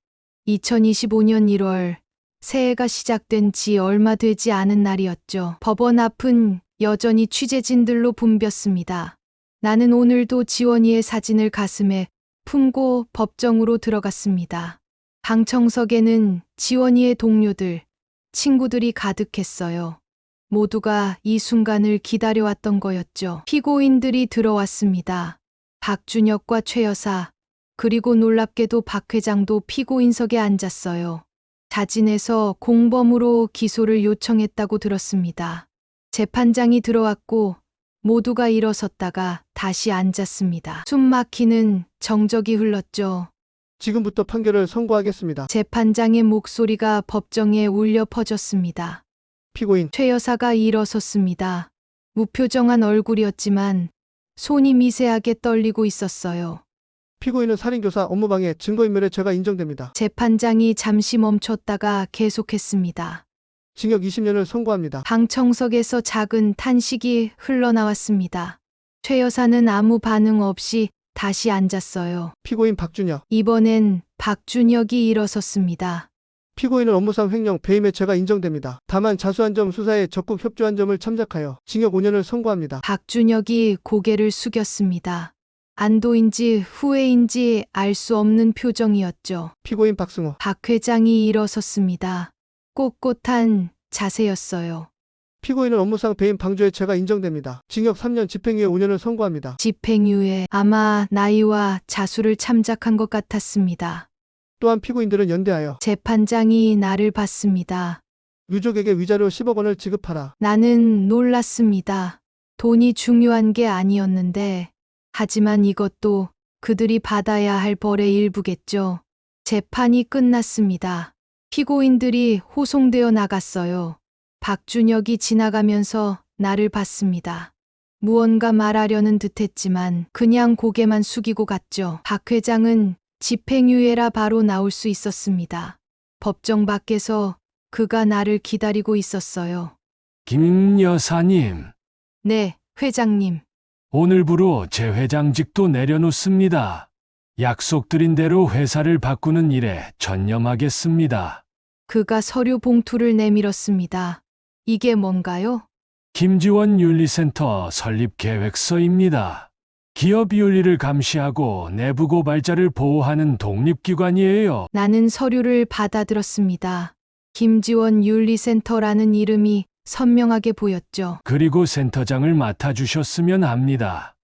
A: 2025년 1월, 새해가 시작된 지 얼마 되지 않은 날이었죠. 법원 앞은 여전히 취재진들로 붐볐습니다. 나는 오늘도 지원이의 사진을 가슴에 품고 법정으로 들어갔습니다. 방청석에는 지원이의 동료들, 친구들이 가득했어요. 모두가 이 순간을 기다려왔던 거였죠. 피고인들이 들어왔습니다. 박준혁과 최 여사, 그리고 놀랍게도 박 회장도 피고인석에 앉았어요. 자진해서 공범으로 기소를 요청했다고 들었습니다. 재판장이 들어왔고 모두가 일어섰다가 다시 앉았습니다. 숨 막히는 정적이 흘렀죠.
I: 지금부터 판결을 선고하겠습니다.
A: 재판장의 목소리가 법정에 울려 퍼졌습니다.
I: 피고인
A: 최 여사가 일어섰습니다. 무표정한 얼굴이었지만 손이 미세하게 떨리고 있었어요.
I: 피고인은 살인교사 업무방해 증거인멸의 죄가 인정됩니다.
A: 재판장이 잠시 멈췄다가 계속했습니다.
I: 징역 20년을 선고합니다.
A: 방청석에서 작은 탄식이 흘러나왔습니다. 최 여사는 아무 반응 없이 다시 앉았어요.
I: 피고인 박준혁.
A: 이번엔 박준혁이 일어섰습니다.
I: 피고인은 업무상 횡령, 배임의 죄가 인정됩니다. 다만 자수한 점 수사에 적극 협조한 점을 참작하여 징역 5년을 선고합니다.
A: 박준혁이 고개를 숙였습니다. 안도인지 후회인지 알 수 없는 표정이었죠.
I: 피고인 박승호.
A: 박 회장이 일어섰습니다. 꼿꼿한 자세였어요.
I: 피고인은 업무상 배임 방조의 죄가 인정됩니다. 징역 3년 집행유예 5년을 선고합니다.
A: 집행유예. 아마 나이와 자수를 참작한 것 같았습니다.
I: 또한 피고인들은 연대하여
A: 재판장이 나를 봤습니다.
I: 유족에게 위자료 10억 원을 지급하라.
A: 나는 놀랐습니다. 돈이 중요한 게 아니었는데, 하지만 이것도 그들이 받아야 할 벌의 일부겠죠. 재판이 끝났습니다. 피고인들이 호송되어 나갔어요. 박준혁이 지나가면서 나를 봤습니다. 무언가 말하려는 듯했지만 그냥 고개만 숙이고 갔죠. 박 회장은 집행유예라 바로 나올 수 있었습니다. 법정 밖에서 그가 나를 기다리고 있었어요.
E: 김 여사님,
A: 네, 회장님.
E: 오늘부로 제 회장직도 내려놓습니다. 약속드린 대로 회사를 바꾸는 일에 전념하겠습니다.
A: 그가 서류 봉투를 내밀었습니다. 이게 뭔가요?
E: 김지원 윤리센터 설립 계획서입니다. 기업 윤리를 감시하고 내부 고발자를 보호하는 독립기관이에요.
A: 나는 서류를 받아들었습니다. 김지원 윤리센터라는 이름이 선명하게 보였죠.
E: 그리고 센터장을 맡아주셨으면 합니다.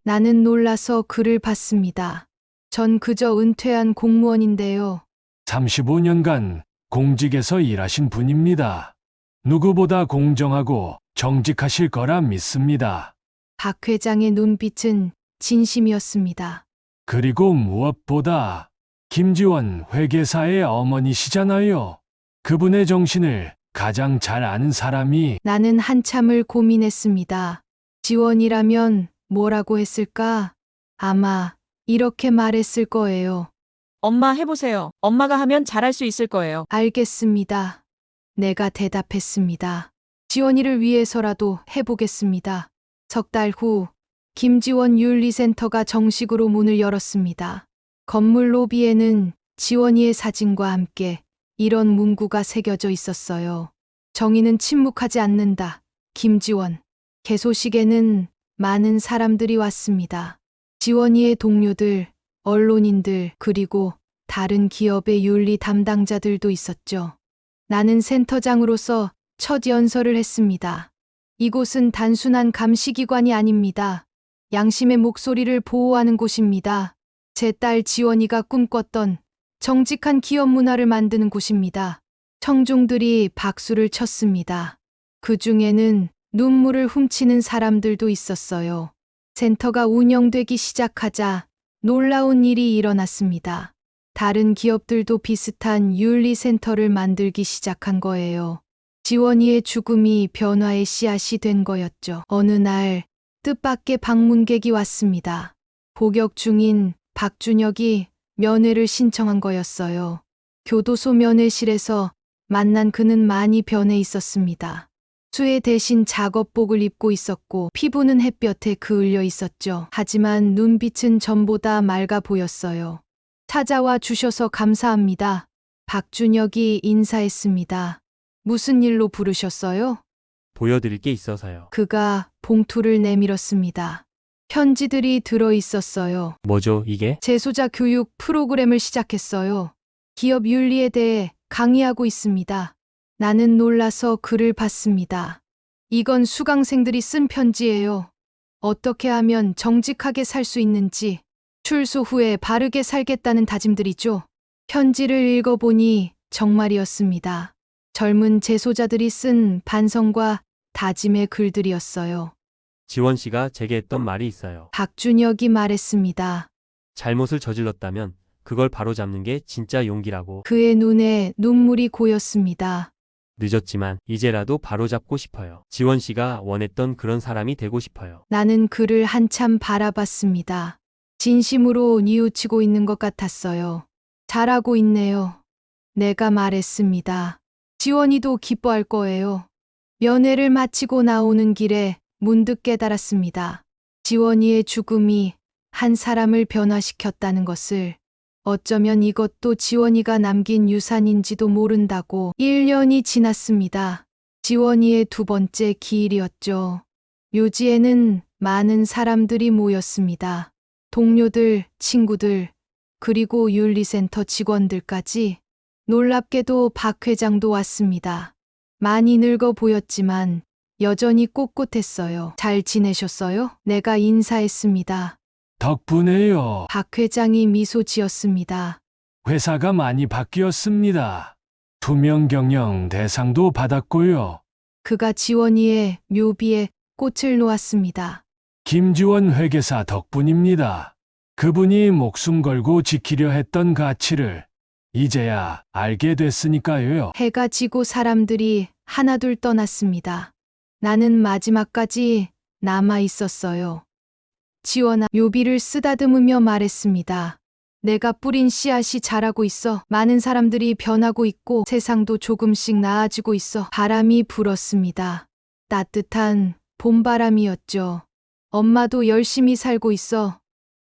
A: 나는 놀라서 글을 봤습니다. 전 그저 은퇴한 공무원인데요.
E: 35년간 공직에서 일하신 분입니다. 누구보다 공정하고 정직하실 거라 믿습니다.
A: 박 회장의 눈빛은 진심이었습니다.
E: 그리고 무엇보다 김지원 회계사의 어머니시잖아요. 그분의 정신을 가장 잘 아는 사람이
A: 나는 한참을 고민했습니다. 지원이라면 뭐라고 했을까? 아마 이렇게 말했을 거예요.
B: 엄마 해보세요. 엄마가 하면 잘할 수 있을 거예요.
A: 알겠습니다. 내가 대답했습니다. 지원이를 위해서라도 해보겠습니다. 석 달 후 김지원 윤리센터가 정식으로 문을 열었습니다. 건물 로비에는 지원이의 사진과 함께 이런 문구가 새겨져 있었어요. 정의는 침묵하지 않는다. 김지원. 개소식에는 많은 사람들이 왔습니다. 지원이의 동료들, 언론인들, 그리고 다른 기업의 윤리 담당자들도 있었죠. 나는 센터장으로서 첫 연설을 했습니다. 이곳은 단순한 감시기관이 아닙니다. 양심의 목소리를 보호하는 곳입니다. 제 딸 지원이가 꿈꿨던 정직한 기업 문화를 만드는 곳입니다. 청중들이 박수를 쳤습니다. 그 중에는 눈물을 훔치는 사람들도 있었어요. 센터가 운영되기 시작하자 놀라운 일이 일어났습니다. 다른 기업들도 비슷한 윤리센터를 만들기 시작한 거예요. 지원이의 죽음이 변화의 씨앗이 된 거였죠. 어느 날 뜻밖의 방문객이 왔습니다. 복역 중인 박준혁이 면회를 신청한 거였어요. 교도소 면회실에서 만난 그는 많이 변해 있었습니다. 수해 대신 작업복을 입고 있었고 피부는 햇볕에 그을려 있었죠. 하지만 눈빛은 전보다 맑아 보였어요. 찾아와 주셔서 감사합니다. 박준혁이 인사했습니다. 무슨 일로 부르셨어요?
D: 보여드릴 게 있어서요.
A: 그가 봉투를 내밀었습니다. 편지들이 들어 있었어요.
D: 뭐죠, 이게?
A: 재소자 교육 프로그램을 시작했어요. 기업 윤리에 대해 강의하고 있습니다. 나는 놀라서 글을 봤습니다. 이건 수강생들이 쓴 편지예요. 어떻게 하면 정직하게 살 수 있는지, 출소 후에 바르게 살겠다는 다짐들이죠. 편지를 읽어보니 정말이었습니다. 젊은 재소자들이 쓴 반성과 다짐의 글들이었어요.
D: 지원 씨가 제게 했던 말이 있어요.
A: 박준혁이 말했습니다.
D: 잘못을 저질렀다면 그걸 바로잡는 게 진짜 용기라고.
A: 그의 눈에 눈물이 고였습니다.
D: 늦었지만 이제라도 바로잡고 싶어요. 지원 씨가 원했던 그런 사람이 되고 싶어요.
A: 나는 그를 한참 바라봤습니다. 진심으로 뉘우치고 있는 것 같았어요. 잘하고 있네요. 내가 말했습니다. 지원이도 기뻐할 거예요. 면회를 마치고 나오는 길에 문득 깨달았습니다. 지원이의 죽음이 한 사람을 변화시켰다는 것을. 어쩌면 이것도 지원이가 남긴 유산인지도 모른다고. 1년이 지났습니다. 지원이의 두 번째 기일이었죠. 묘지에는 많은 사람들이 모였습니다. 동료들, 친구들, 그리고 윤리센터 직원들까지. 놀랍게도 박 회장도 왔습니다. 많이 늙어 보였지만 여전히 꼿꼿했어요. 잘 지내셨어요? 내가 인사했습니다.
E: 덕분에요.
A: 박 회장이 미소 지었습니다.
E: 회사가 많이 바뀌었습니다. 투명 경영 대상도 받았고요.
A: 그가 지원이의 묘비에 꽃을 놓았습니다.
E: 김지원 회계사 덕분입니다. 그분이 목숨 걸고 지키려 했던 가치를 이제야 알게 됐으니까요.
A: 해가 지고 사람들이 하나둘 떠났습니다. 나는 마지막까지 남아 있었어요. 지원아, 묘비를 쓰다듬으며 말했습니다. 내가 뿌린 씨앗이 자라고 있어. 많은 사람들이 변하고 있고 세상도 조금씩 나아지고 있어. 바람이 불었습니다. 따뜻한 봄바람이었죠. 엄마도 열심히 살고 있어.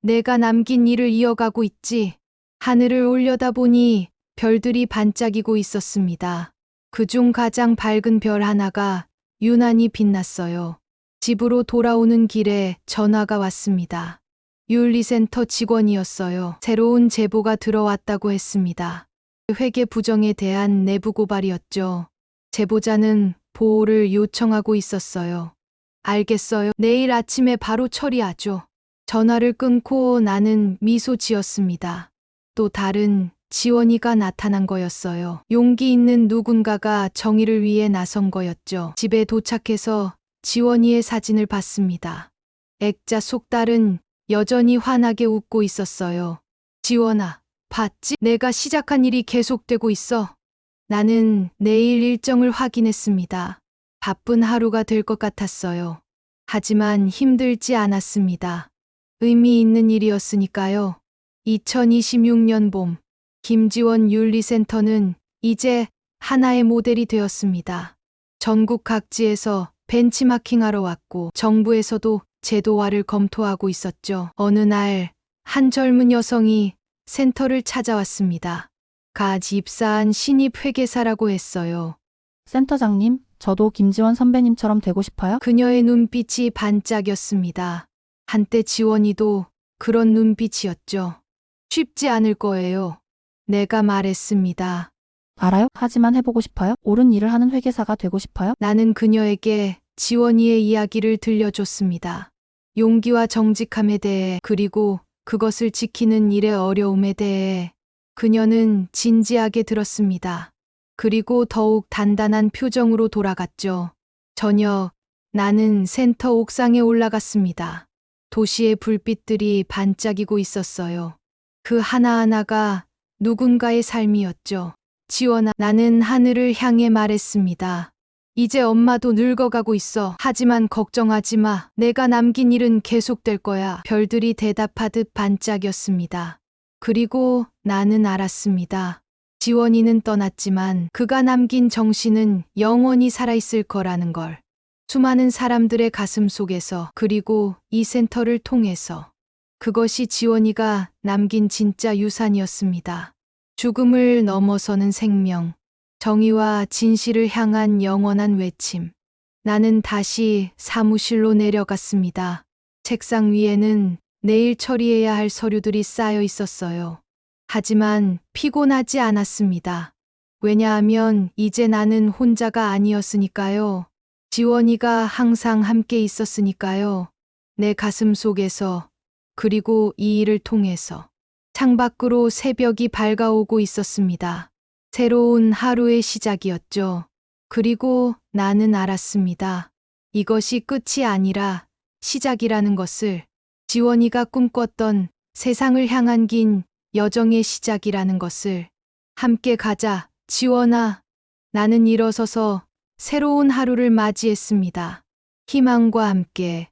A: 내가 남긴 일을 이어가고 있지. 하늘을 올려다보니 별들이 반짝이고 있었습니다. 그중 가장 밝은 별 하나가 유난히 빛났어요. 집으로 돌아오는 길에 전화가 왔습니다. 윤리센터 직원이었어요. 새로운 제보가 들어왔다고 했습니다. 회계 부정에 대한 내부 고발이었죠. 제보자는 보호를 요청하고 있었어요. 알겠어요. 내일 아침에 바로 처리하죠. 전화를 끊고 나는 미소 지었습니다. 또 다른 지원이가 나타난 거였어요. 용기 있는 누군가가 정의를 위해 나선 거였죠. 집에 도착해서 지원이의 사진을 봤습니다. 액자 속딸은 여전히 환하게 웃고 있었어요. 지원아, 봤지? 내가 시작한 일이 계속되고 있어. 나는 내일 일정을 확인했습니다. 바쁜 하루가 될 것 같았어요. 하지만 힘들지 않았습니다. 의미 있는 일이었으니까요. 2026년 봄, 김지원 윤리센터는 이제 하나의 모델이 되었습니다. 전국 각지에서 벤치마킹하러 왔고 정부에서도 제도화를 검토하고 있었죠. 어느 날 한 젊은 여성이 센터를 찾아왔습니다. 갓 입사한 신입 회계사라고 했어요.
H: 센터장님, 저도 김지원 선배님처럼 되고 싶어요.
A: 그녀의 눈빛이 반짝였습니다. 한때 지원이도 그런 눈빛이었죠. 쉽지 않을 거예요. 내가 말했습니다.
H: 알아요? 하지만 해보고 싶어요. 옳은 일을 하는 회계사가 되고 싶어요.
A: 나는 그녀에게 지원이의 이야기를 들려줬습니다. 용기와 정직함에 대해 그리고 그것을 지키는 일의 어려움에 대해 그녀는 진지하게 들었습니다. 그리고 더욱 단단한 표정으로 돌아갔죠. 저녁, 나는 센터 옥상에 올라갔습니다. 도시의 불빛들이 반짝이고 있었어요. 그 하나하나가 누군가의 삶이었죠. 지원아, 나는 하늘을 향해 말했습니다. 이제 엄마도 늙어가고 있어. 하지만 걱정하지 마. 내가 남긴 일은 계속될 거야. 별들이 대답하듯 반짝였습니다. 그리고 나는 알았습니다. 지원이는 떠났지만 그가 남긴 정신은 영원히 살아있을 거라는 걸. 수많은 사람들의 가슴 속에서 그리고 이 센터를 통해서 그것이 지원이가 남긴 진짜 유산이었습니다. 죽음을 넘어서는 생명, 정의와 진실을 향한 영원한 외침. 나는 다시 사무실로 내려갔습니다. 책상 위에는 내일 처리해야 할 서류들이 쌓여 있었어요. 하지만 피곤하지 않았습니다. 왜냐하면 이제 나는 혼자가 아니었으니까요. 지원이가 항상 함께 있었으니까요. 내 가슴 속에서 그리고 이 일을 통해서 창밖으로 새벽이 밝아오고 있었습니다. 새로운 하루의 시작이었죠. 그리고 나는 알았습니다. 이것이 끝이 아니라 시작이라는 것을. 지원이가 꿈꿨던 세상을 향한 긴 여정의 시작이라는 것을. 함께 가자, 지원아. 나는 일어서서 새로운 하루를 맞이했습니다. 희망과 함께.